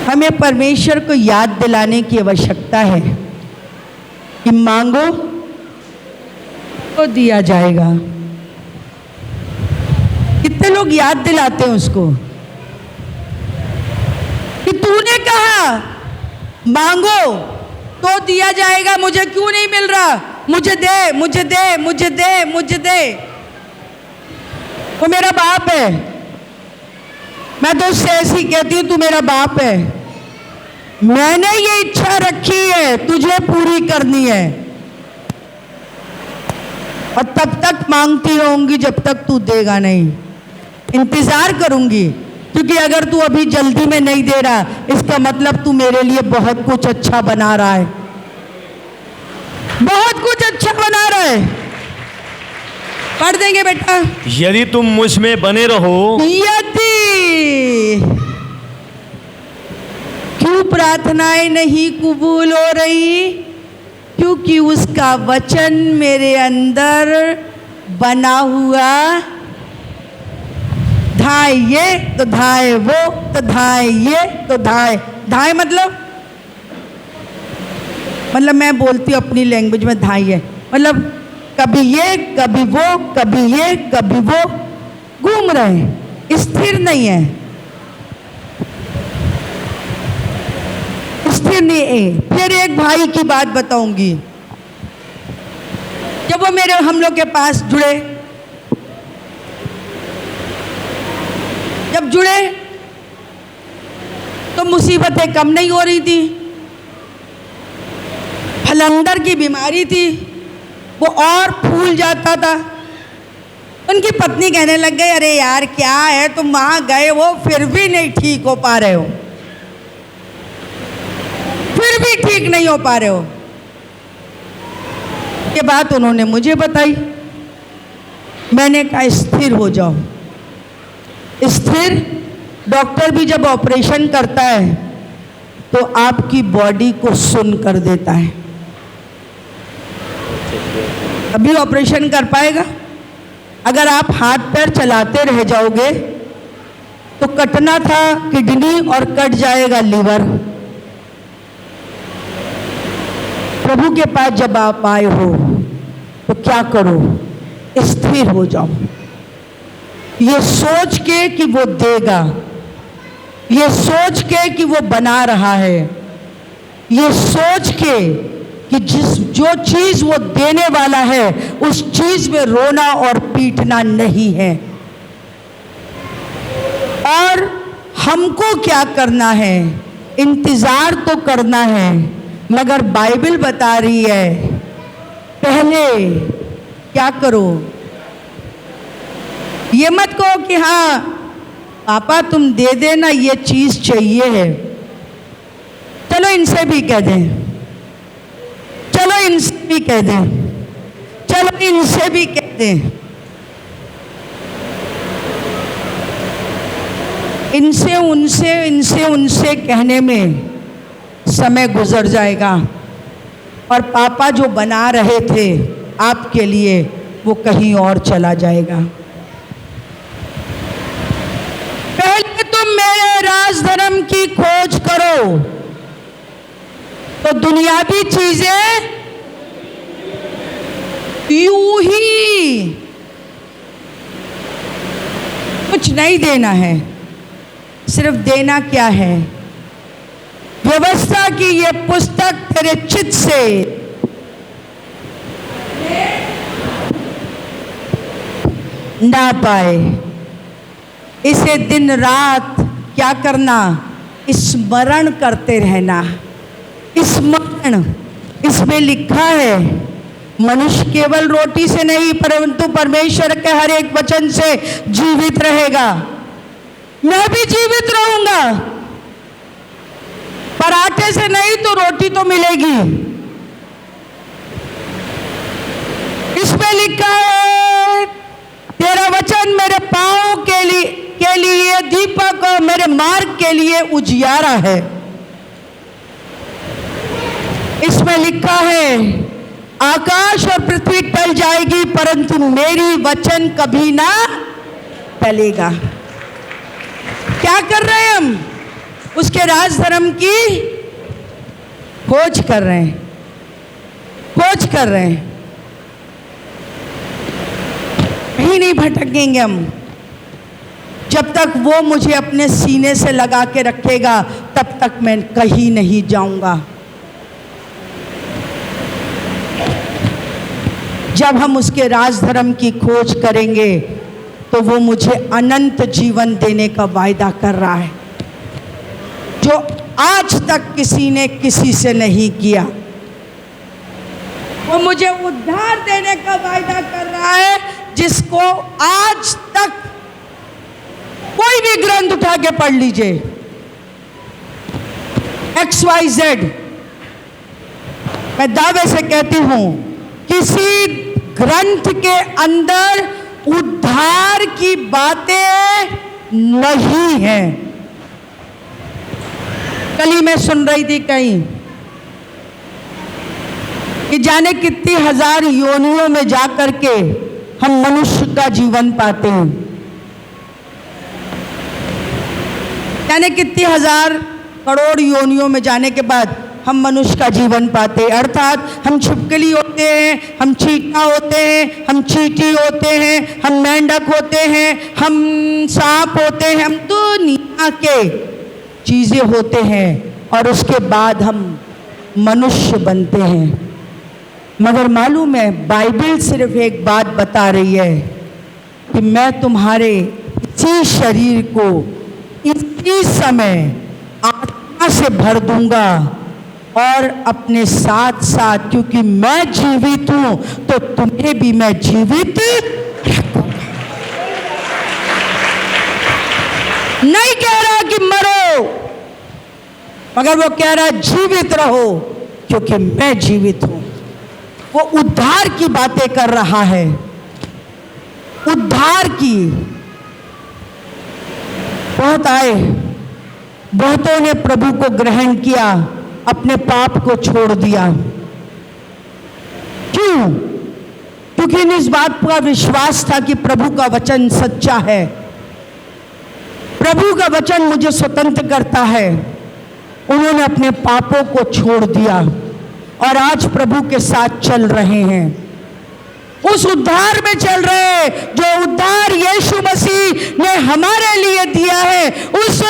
हमें परमेश्वर को याद दिलाने की आवश्यकता है कि मांगो तो दिया जाएगा। कितने लोग याद दिलाते हैं उसको कि तूने कहा मांगो तो दिया जाएगा, मुझे क्यों नहीं मिल रहा? मुझे दे, मुझे दे, मुझे दे, मुझे दे। वो मेरा बाप है, मैं तो उससे ऐसी कहती हूँ, तू मेरा बाप है, मैंने ये इच्छा रखी है, तुझे पूरी करनी है, और तब तक मांगती रहूंगी जब तक तू देगा नहीं। इंतजार करूंगी, क्योंकि अगर तू अभी जल्दी में नहीं दे रहा, इसका मतलब तू मेरे लिए बहुत कुछ अच्छा बना रहा है, बहुत कुछ अच्छा बना रहा है। पढ़ देंगे बेटा। यदि तुम मुझ में बने रहो, यदि, क्यों प्रार्थनाएं नहीं कबूल हो रही? क्योंकि उसका वचन मेरे अंदर बना हुआ धाय ये तो धाय वो, तो धाय ये तो धाय। धाय मतलब मैं बोलती हूँ अपनी लैंग्वेज में, धाय है मतलब कभी ये कभी वो, कभी ये कभी वो, घूम रहे हैं, स्थिर नहीं है, स्थिर नहीं है। फिर एक भाई की बात बताऊंगी। जब वो हम लोग के पास जुड़े, जब जुड़े तो मुसीबतें कम नहीं हो रही थी, फलंदर की बीमारी थी, वो और फूल जाता था। उनकी पत्नी कहने लग गई, अरे यार क्या है, तुम वहां गए वो फिर भी नहीं ठीक हो पा रहे हो, फिर भी ठीक नहीं हो पा रहे हो। ये बात उन्होंने मुझे बताई। मैंने कहा स्थिर हो जाओ। स्थिर, डॉक्टर भी जब ऑपरेशन करता है तो आपकी बॉडी को सुन कर देता है, अभी ऑपरेशन कर पाएगा। अगर आप हाथ पैर चलाते रह जाओगे तो कटना था किडनी और कट जाएगा लीवर। प्रभु के पास जब आप आए हो तो क्या करो, स्थिर हो जाओ, ये सोच के कि वो देगा, ये सोच के कि वो बना रहा है, ये सोच के कि जो चीज वो देने वाला है उस चीज में रोना और पीटना नहीं है। और हमको क्या करना है, इंतजार तो करना है, मगर बाइबल बता रही है पहले क्या करो। ये मत कहो कि हाँ पापा तुम दे देना, ये चीज चाहिए है, चलो इनसे भी कह दें, चलो इनसे भी कह दें, चलो इनसे भी कह दें। इनसे उनसे कहने में समय गुजर जाएगा और पापा जो बना रहे थे आपके लिए वो कहीं और चला जाएगा। पहले तुम मेरे राज धर्म की खोज करो तो दुनियावी चीजें यूं ही, कुछ नहीं देना है, सिर्फ देना क्या है, व्यवस्था की ये पुस्तक तेरे चित्त से ना पाए। इसे दिन रात क्या करना, स्मरण करते रहना। स्मरण, इसमें लिखा है मनुष्य केवल रोटी से नहीं परंतु परमेश्वर के हर एक वचन से जीवित रहेगा। मैं भी जीवित रहूंगा, पराठे से नहीं तो रोटी तो मिलेगी। इसमें लिखा है तेरा वचन मेरे पांव के लिए दीपक और मेरे मार्ग के लिए उजियारा है। इसमें लिखा है आकाश और पृथ्वी टल जाएगी परंतु मेरी वचन कभी ना टलेगा। क्या कर रहे हैं हम, उसके राज धर्म की खोज कर रहे हैं, खोज कर रहे हैं। कहीं नहीं भटकेंगे हम, जब तक वो मुझे अपने सीने से लगा के रखेगा तब तक मैं कहीं नहीं जाऊंगा। जब हम उसके राज धर्म की खोज करेंगे तो वो मुझे अनंत जीवन देने का वायदा कर रहा है, जो आज तक किसी ने किसी से नहीं किया। वो मुझे उद्धार देने का वायदा कर रहा है जिसको आज तक कोई भी ग्रंथ उठा के पढ़ लीजिए, XYZ, मैं दावे से कहती हूं किसी ग्रंथ के अंदर उद्धार की बातें नहीं है। कल ही मैं सुन रही थी कहीं कि जाने कितनी हजार योनियों में जाकर के हम मनुष्य का जीवन पाते हैं। यानी कितनी हजार करोड़ योनियों में जाने के बाद हम मनुष्य का जीवन पाते, अर्थात हम छिपकली होते हैं, हम चीटा होते हैं, हम चींटी होते हैं, हम मेंढक होते हैं, हम सांप होते हैं, हम दुनिया के चीज़ें होते हैं और उसके बाद हम मनुष्य बनते हैं। मगर मालूम है बाइबल सिर्फ एक बात बता रही है कि मैं तुम्हारे इसी शरीर को इसी समय आत्मा से भर दूंगा और अपने साथ साथ, क्योंकि मैं जीवित हूं तो तुम्हें भी मैं जीवित रखूंगा। नहीं कह रहा कि मरो, मगर वो कह रहा जीवित रहो क्योंकि मैं जीवित हूं। वो उद्धार की बातें कर रहा है, उद्धार की। बहुत आए, बहुतों ने प्रभु को ग्रहण किया, अपने पाप को छोड़ दिया। क्यों? क्योंकि इन इस बात का विश्वास था कि प्रभु का वचन सच्चा है, प्रभु का वचन मुझे स्वतंत्र करता है। उन्होंने अपने पापों को छोड़ दिया और आज प्रभु के साथ चल रहे हैं, उस उद्धार में चल रहे हैं जो उद्धार यीशु मसीह ने हमारे लिए दिया है। उस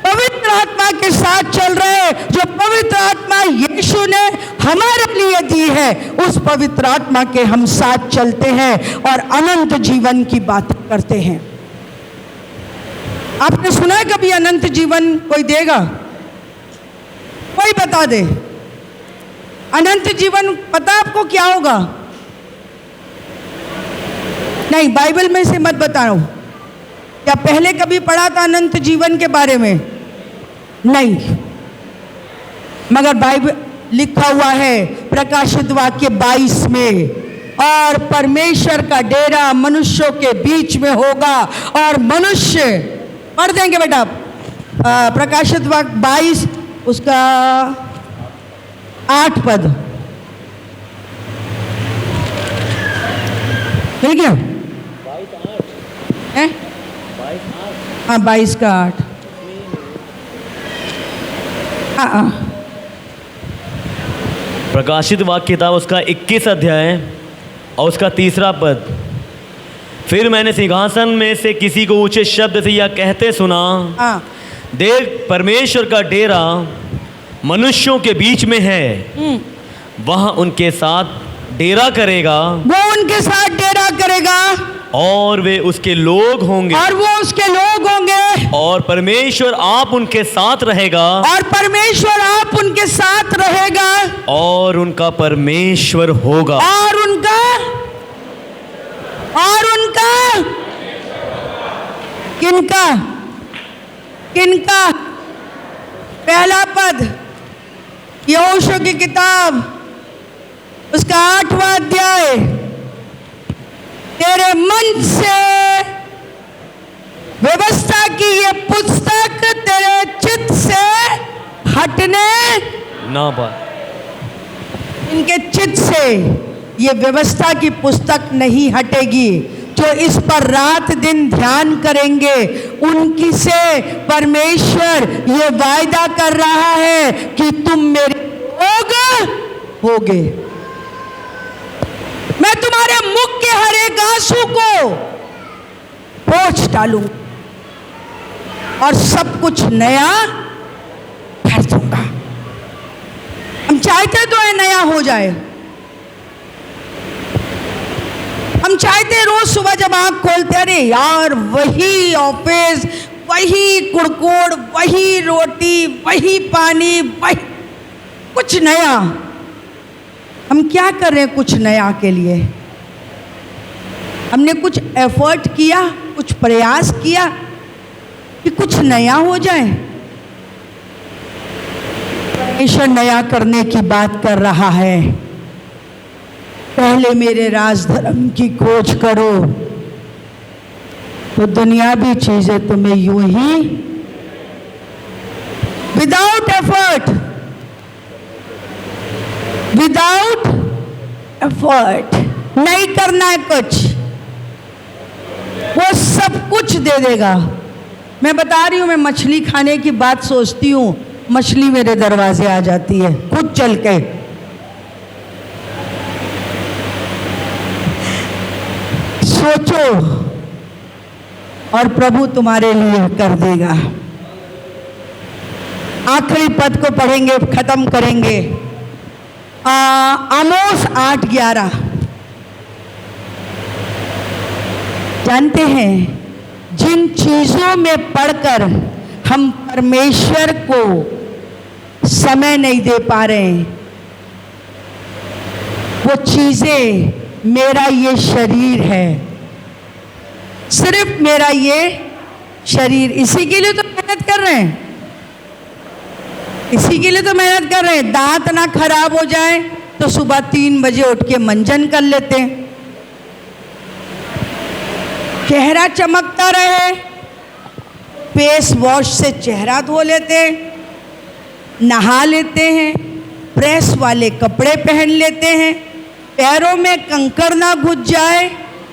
पवित्र आत्मा के साथ चल रहे हैं जो पवित्र आत्मा यीशु ने हमारे लिए दी है। उस पवित्र आत्मा के हम साथ चलते हैं और अनंत जीवन की बातें करते हैं। आपने सुना है कभी अनंत जीवन कोई देगा? कोई बता दे। अनंत जीवन पता आपको क्या होगा? नहीं, बाइबल में से मत बताओ। क्या पहले कभी पढ़ा था अनंत जीवन के बारे में? नहीं, मगर बाइबल लिखा हुआ है प्रकाशित वाक्य 22 में, और परमेश्वर का डेरा मनुष्यों के बीच में होगा और मनुष्य, पढ़ देंगे बेटा प्रकाशित वाक्य 22 उसका 8 पद, ठीक है? 22 का 8। प्रकाशित वाक्य किताब उसका 21 अध्याय और उसका 3 पद। फिर मैंने सिंहासन में से किसी को ऊंचे शब्द से यह कहते सुना, देख परमेश्वर का डेरा मनुष्यों के बीच में है, वह उनके साथ डेरा करेगा, वो उनके साथ डेरा करेगा और वे उसके लोग होंगे, और वो उसके लोग होंगे, और परमेश्वर आप उनके साथ रहेगा, और परमेश्वर आप उनके साथ रहेगा, और उनका परमेश्वर होगा, और उनका किनका किनका? पहला पद यहोशू की किताब उसका 8वां अध्याय, तेरे मन से व्यवस्था की ये पुस्तक तेरे चित्त से हटने ना पाए। इनके चित्त से ये व्यवस्था की पुस्तक नहीं हटेगी। जो इस पर रात दिन ध्यान करेंगे उनकी से परमेश्वर ये वायदा कर रहा है कि तुम मेरे लोग होगे। मैं तुम्हारे मुख के हर एक आंसू को पोंछ डालूंगा और सब कुछ नया कर दूंगा। हम चाहते तो है नया हो जाए, हम चाहते रोज सुबह जब आँख खोलते अरे यार वही ऑफिस, वही कुड़कुड़, वही रोटी, वही पानी, वही कुछ नया। हम क्या कर रहे हैं कुछ नया के लिए? हमने कुछ एफर्ट किया, कुछ प्रयास किया कि कुछ नया हो जाए? परमेश्वर नया करने की बात कर रहा है। पहले मेरे राज धर्म की खोज करो तो दुनियावी चीजें तुम्हें यूं ही विदाउट एफर्ट नहीं करना है कुछ, वो सब कुछ दे देगा। मैं बता रही हूँ, मैं मछली खाने की बात सोचती हूँ, मछली मेरे दरवाजे आ जाती है खुद चल के। सोचो और प्रभु तुम्हारे लिए कर देगा। आखिरी पद को पढ़ेंगे, खत्म करेंगे। आमोस 8:11 जानते हैं, जिन चीजों में पढ़कर हम परमेश्वर को समय नहीं दे पा रहे, वो चीजें मेरा ये शरीर है, सिर्फ मेरा ये शरीर। इसी के लिए तो मेहनत कर रहे हैं, इसी के लिए तो मेहनत कर रहे हैं। दांत ना खराब हो जाए तो सुबह 3 बजे उठ के मंजन कर लेते हैं, चेहरा चमकता रहे, फेस वॉश से चेहरा धो लेते हैं, नहा लेते हैं, प्रेस वाले कपड़े पहन लेते हैं, पैरों में कंकड़ ना घुस जाए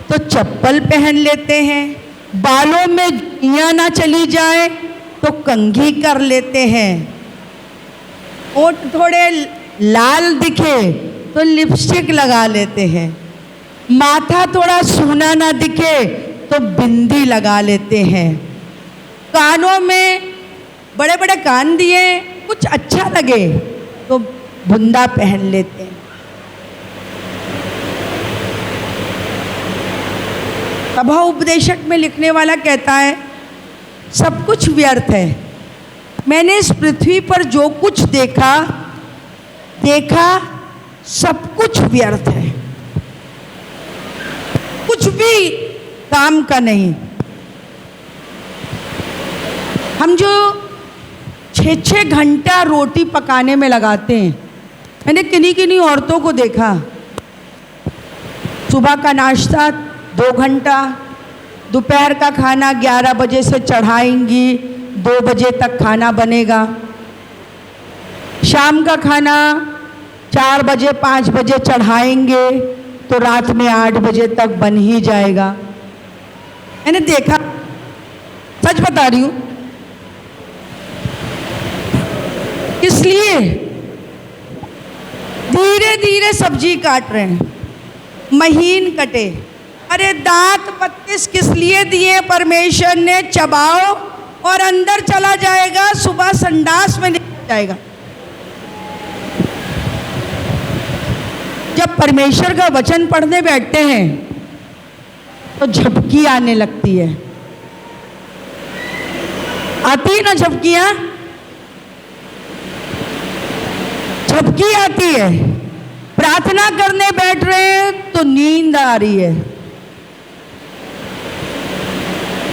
तो चप्पल पहन लेते हैं, बालों में जुइयां ना चली जाए तो कंघी कर लेते हैं, होंठ थोड़े लाल दिखे तो लिपस्टिक लगा लेते हैं, माथा थोड़ा सूना ना दिखे तो बिंदी लगा लेते हैं, कानों में बड़े बड़े कान दिए कुछ अच्छा लगे तो बुंदा पहन लेते हैं। सभा उपदेशक में लिखने वाला कहता है, सब कुछ व्यर्थ है। मैंने इस पृथ्वी पर जो कुछ देखा सब कुछ व्यर्थ है, कुछ भी काम का नहीं। हम जो 6-6 घंटा रोटी पकाने में लगाते हैं, मैंने किन्हीं किन्हीं औरतों को देखा, सुबह का नाश्ता 2 घंटा, दोपहर का खाना 11 बजे से चढ़ाएंगी, 2 बजे तक खाना बनेगा, शाम का खाना 4 बजे 5 बजे चढ़ाएंगे तो रात में 8 बजे तक बन ही जाएगा। मैंने देखा, सच बता रही हूँ। इसलिए धीरे धीरे सब्जी काट रहे हैं, महीन कटे। अरे दांत 32 किस लिए दिए परमेश्वर ने? चबाओ और अंदर चला जाएगा, सुबह संडास में निकल जाएगा। जब परमेश्वर का वचन पढ़ने बैठते हैं तो झपकी आने लगती है, आती है ना झपकियां? झपकी आती है। प्रार्थना करने बैठ रहे हैं तो नींद आ रही है।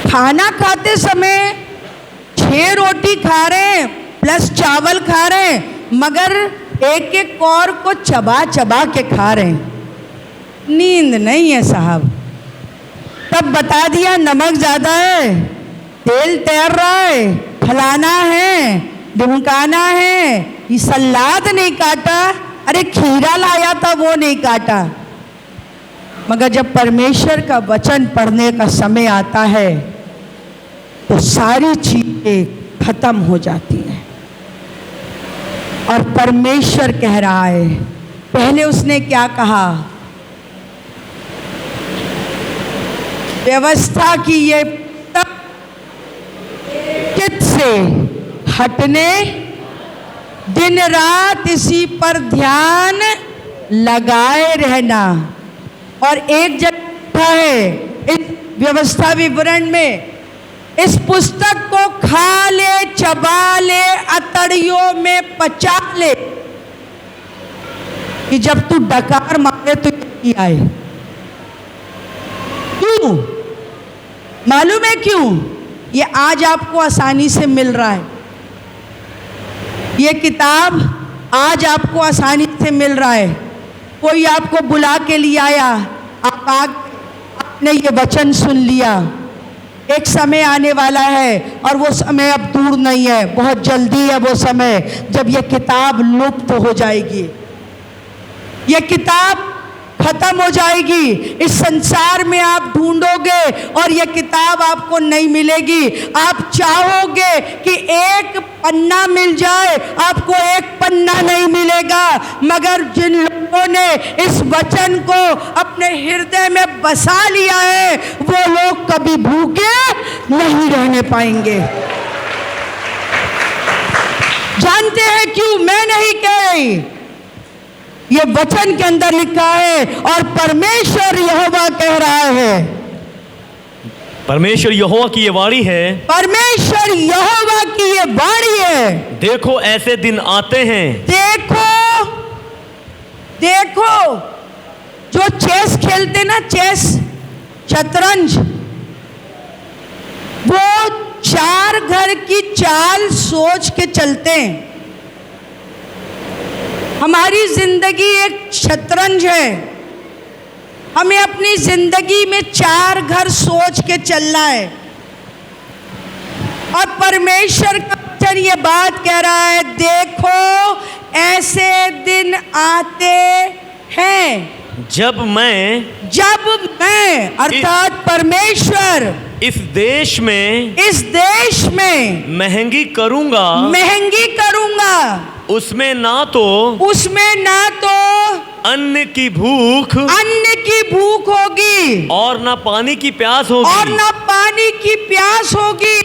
खाना खाते समय 6 रोटी खा रहे हैं प्लस चावल खा रहे हैं, मगर एक एक कौर को चबा चबा के खा रहे हैं। नींद नहीं है साहब। तब बता दिया नमक ज़्यादा है, तेल तैर रहा है, फलाना है, ढुमकाना है, ये सलाद नहीं काटा, अरे खीरा लाया था वो नहीं काटा। मगर जब परमेश्वर का वचन पढ़ने का समय आता है तो सारी चीजें खत्म हो जाती हैं। और परमेश्वर कह रहा है, पहले उसने क्या कहा? व्यवस्था की ये चित्त से हटने, दिन रात इसी पर ध्यान लगाए रहना। और एक जगह है इस व्यवस्था विवरण में, इस पुस्तक को खा ले, चबा ले, अतड़ियों में पचा ले, कि जब तू डकार मारे तो ये आए। क्यों? मालूम है क्यों? ये आज आपको आसानी से मिल रहा है। ये किताब आज आपको आसानी से मिल रहा है। कोई आपको बुला के लिए आया, आपने ये वचन सुन लिया। एक समय आने वाला है और वो समय अब दूर नहीं है, बहुत जल्दी है वो समय जब ये किताब लुप्त हो जाएगी। ये किताब खत्म हो जाएगी। इस संसार में आप ढूंढोगे और ये किताब आपको नहीं मिलेगी। आप चाहोगे कि एक पन्ना मिल जाए, आपको एक पन्ना नहीं मिलेगा। मगर जिन लोगों ने इस वचन को अपने हृदय में बसा लिया है, वो लोग कभी भूखे नहीं रहने पाएंगे। जानते हैं क्यों? मैं नहीं कह रही, ये वचन के अंदर लिखा है और परमेश्वर यहोवा कह रहा है। परमेश्वर यहोवा की ये वाणी है, परमेश्वर यहोवा की ये वाणी है। देखो ऐसे दिन आते हैं। देखो, देखो, जो चेस खेलते ना, चेस, शतरंज, वो 4 घर की चाल सोच के चलते हैं। हमारी जिंदगी एक शतरंज है। हमें अपनी जिंदगी में 4 घर सोच के चलना है। और परमेश्वर का वचन ये बात कह रहा है, देखो ऐसे दिन आते हैं जब मैं अर्थात परमेश्वर इस देश में महंगी करूंगा, उसमें ना तो अन्न की भूख होगी और ना पानी की प्यास होगी,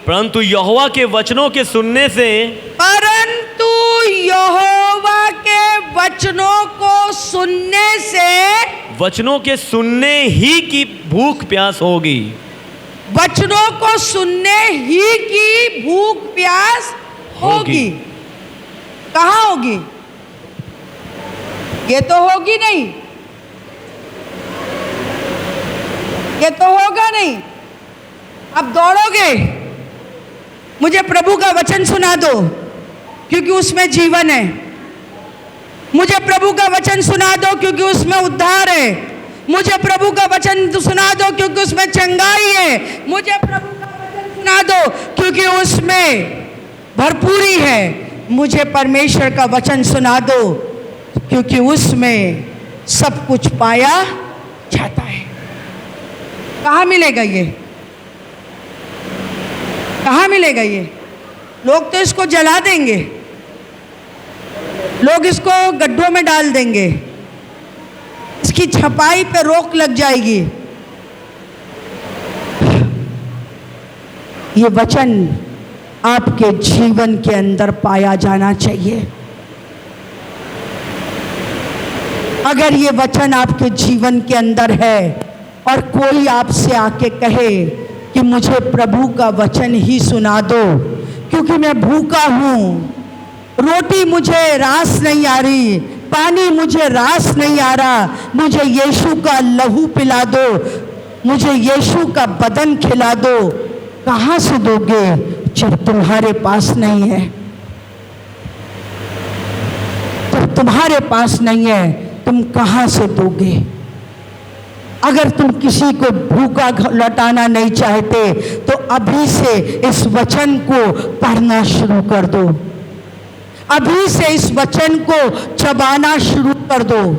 परंतु यहोवा के वचनों के सुनने से, परंतु यहोवा के वचनों को सुनने से, वचनों के सुनने ही की भूख प्यास होगी। वचनों को सुनने ही की भूख प्यास होगी। कहाँ होगी? ये तो होगी नहीं, ये तो होगा नहीं। अब दौड़ोगे, मुझे प्रभु का वचन सुना दो क्योंकि उसमें जीवन है। मुझे प्रभु का वचन सुना दो क्योंकि उसमें उद्धार है। मुझे प्रभु का वचन सुना दो क्योंकि उसमें चंगाई है। मुझे प्रभु का वचन सुना दो क्योंकि उसमें भरपूरी है। मुझे परमेश्वर का वचन सुना दो क्योंकि उसमें सब कुछ पाया जाता है। कहाँ मिलेगा ये? कहाँ मिलेगा ये? लोग तो इसको जला देंगे, लोग इसको गड्ढों में डाल देंगे, इसकी छपाई पे रोक लग जाएगी। ये वचन आपके जीवन के अंदर पाया जाना चाहिए। अगर ये वचन आपके जीवन के अंदर है और कोई आपसे आके कहे कि मुझे प्रभु का वचन ही सुना दो क्योंकि मैं भूखा हूँ, रोटी मुझे रास नहीं आ रही, पानी मुझे रास नहीं आ रहा, मुझे यीशु का लहू पिला दो, मुझे यीशु का बदन खिला दो, कहाँ से दोगे जब तुम्हारे पास नहीं है? जब तुम्हारे पास नहीं है तुम कहाँ से दोगे? अगर तुम किसी को भूखा लौटाना नहीं चाहते तो अभी से इस वचन को पढ़ना शुरू कर दो, अभी से इस वचन को चबाना शुरू कर दो,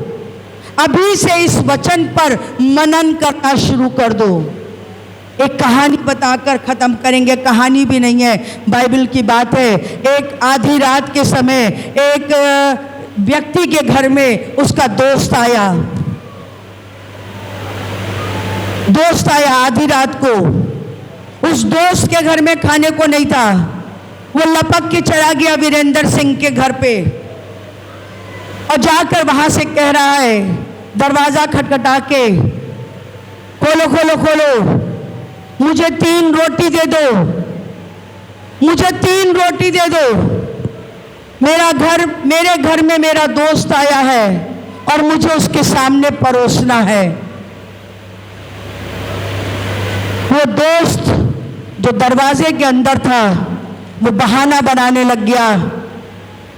अभी से इस वचन पर मनन करना शुरू कर दो। एक कहानी बताकर ख़त्म करेंगे, कहानी भी नहीं है, बाइबल की बात है। एक आधी रात के समय एक व्यक्ति के घर में उसका दोस्त आया आधी रात को। उस दोस्त के घर में खाने को नहीं था, वो लपक के चला गया वीरेंद्र सिंह के घर पे और जाकर वहां से कह रहा है, दरवाजा खटखटा के, खोलो खोलो खोलो, मुझे 3 रोटी दे दो, मुझे 3 रोटी दे दो, मेरे घर में मेरा दोस्त आया है और मुझे उसके सामने परोसना है। वो दोस्त जो दरवाजे के अंदर था वो बहाना बनाने लग गया,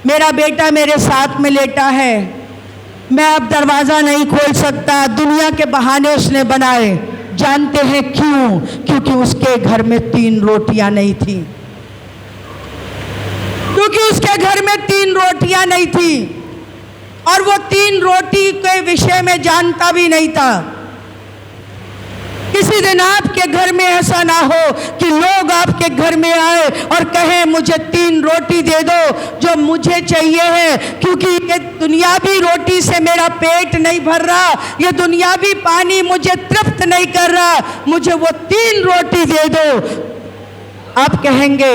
मेरा बेटा मेरे साथ में लेटा है, मैं अब दरवाज़ा नहीं खोल सकता। दुनिया के बहाने उसने बनाए। जानते हैं क्यों? क्योंकि उसके घर में 3 रोटियां नहीं थी, क्योंकि उसके घर में 3 रोटियां नहीं थी। और वो 3 रोटी के विषय में जानता भी नहीं था। किसी दिन आपके घर में ऐसा ना हो कि लोग आपके घर में आए और कहें मुझे 3 रोटी दे दो जो मुझे चाहिए है, क्योंकि ये दुनियावी रोटी से मेरा पेट नहीं भर रहा, ये दुनियावी पानी मुझे तृप्त नहीं कर रहा, मुझे वो 3 रोटी दे दो। आप कहेंगे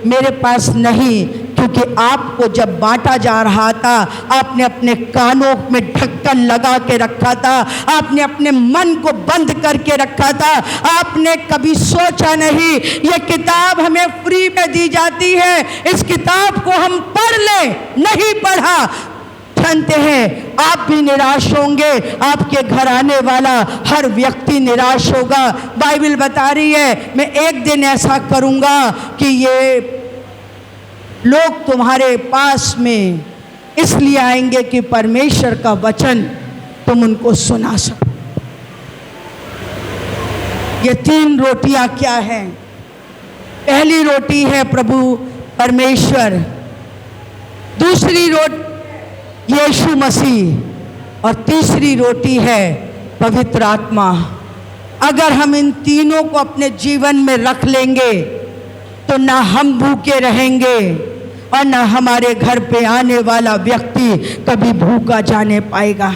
मेरे पास नहीं, क्योंकि आपको जब बांटा जा रहा था आपने अपने कानों में ढक्कन लगा के रखा था, आपने अपने मन को बंद करके रखा था, आपने कभी सोचा नहीं ये किताब हमें फ्री में दी जाती है, इस किताब को हम पढ़ लें, नहीं पढ़ा। जानते हैं आप भी निराश होंगे, आपके घर आने वाला हर व्यक्ति निराश होगा। बाइबल बता रही है मैं एक दिन ऐसा करूंगा कि ये लोग तुम्हारे पास में इसलिए आएंगे कि परमेश्वर का वचन तुम उनको सुना सको। ये 3 रोटियां क्या हैं? पहली रोटी है प्रभु परमेश्वर, दूसरी रोटी यीशु मसीह और तीसरी रोटी है पवित्र आत्मा। अगर हम इन तीनों को अपने जीवन में रख लेंगे तो ना हम भूखे रहेंगे और ना हमारे घर पे आने वाला व्यक्ति कभी भूखा जाने पाएगा।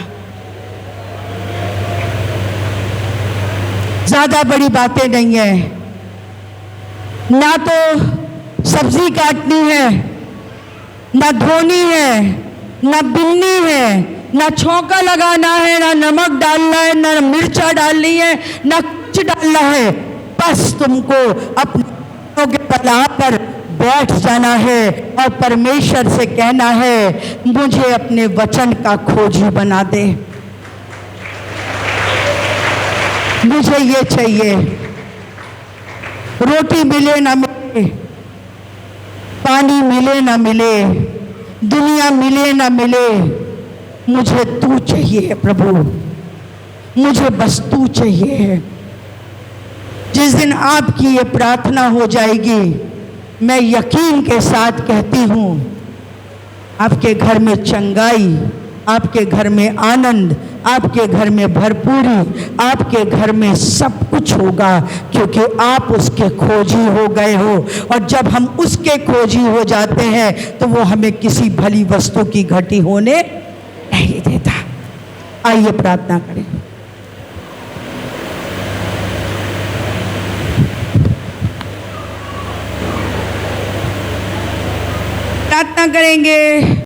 ज्यादा बड़ी बातें नहीं है, ना तो सब्जी काटनी है, ना धोनी है, ना बिननी है, ना छौंका लगाना है, ना नमक डालना है, ना मिर्चा डालनी है, ना कुछ डालना है। बस तुमको अपने के पला पर बैठ जाना है और परमेश्वर से कहना है मुझे अपने वचन का खोजी बना दे, मुझे ये चाहिए। रोटी मिले ना मिले, पानी मिले ना मिले, दुनिया मिले ना मिले, मुझे तू चाहिए प्रभु, मुझे बस तू चाहिए। जिस दिन आपकी ये प्रार्थना हो जाएगी, मैं यकीन के साथ कहती हूँ आपके घर में चंगाई, आपके घर में आनंद, आपके घर में भरपूरी, आपके घर में सब कुछ होगा, क्योंकि आप उसके खोजी हो गए हो। और जब हम उसके खोजी हो जाते हैं तो वो हमें किसी भली वस्तु की घटी होने नहीं देता। आइए प्रार्थना करें। प्रार्थना करेंगे।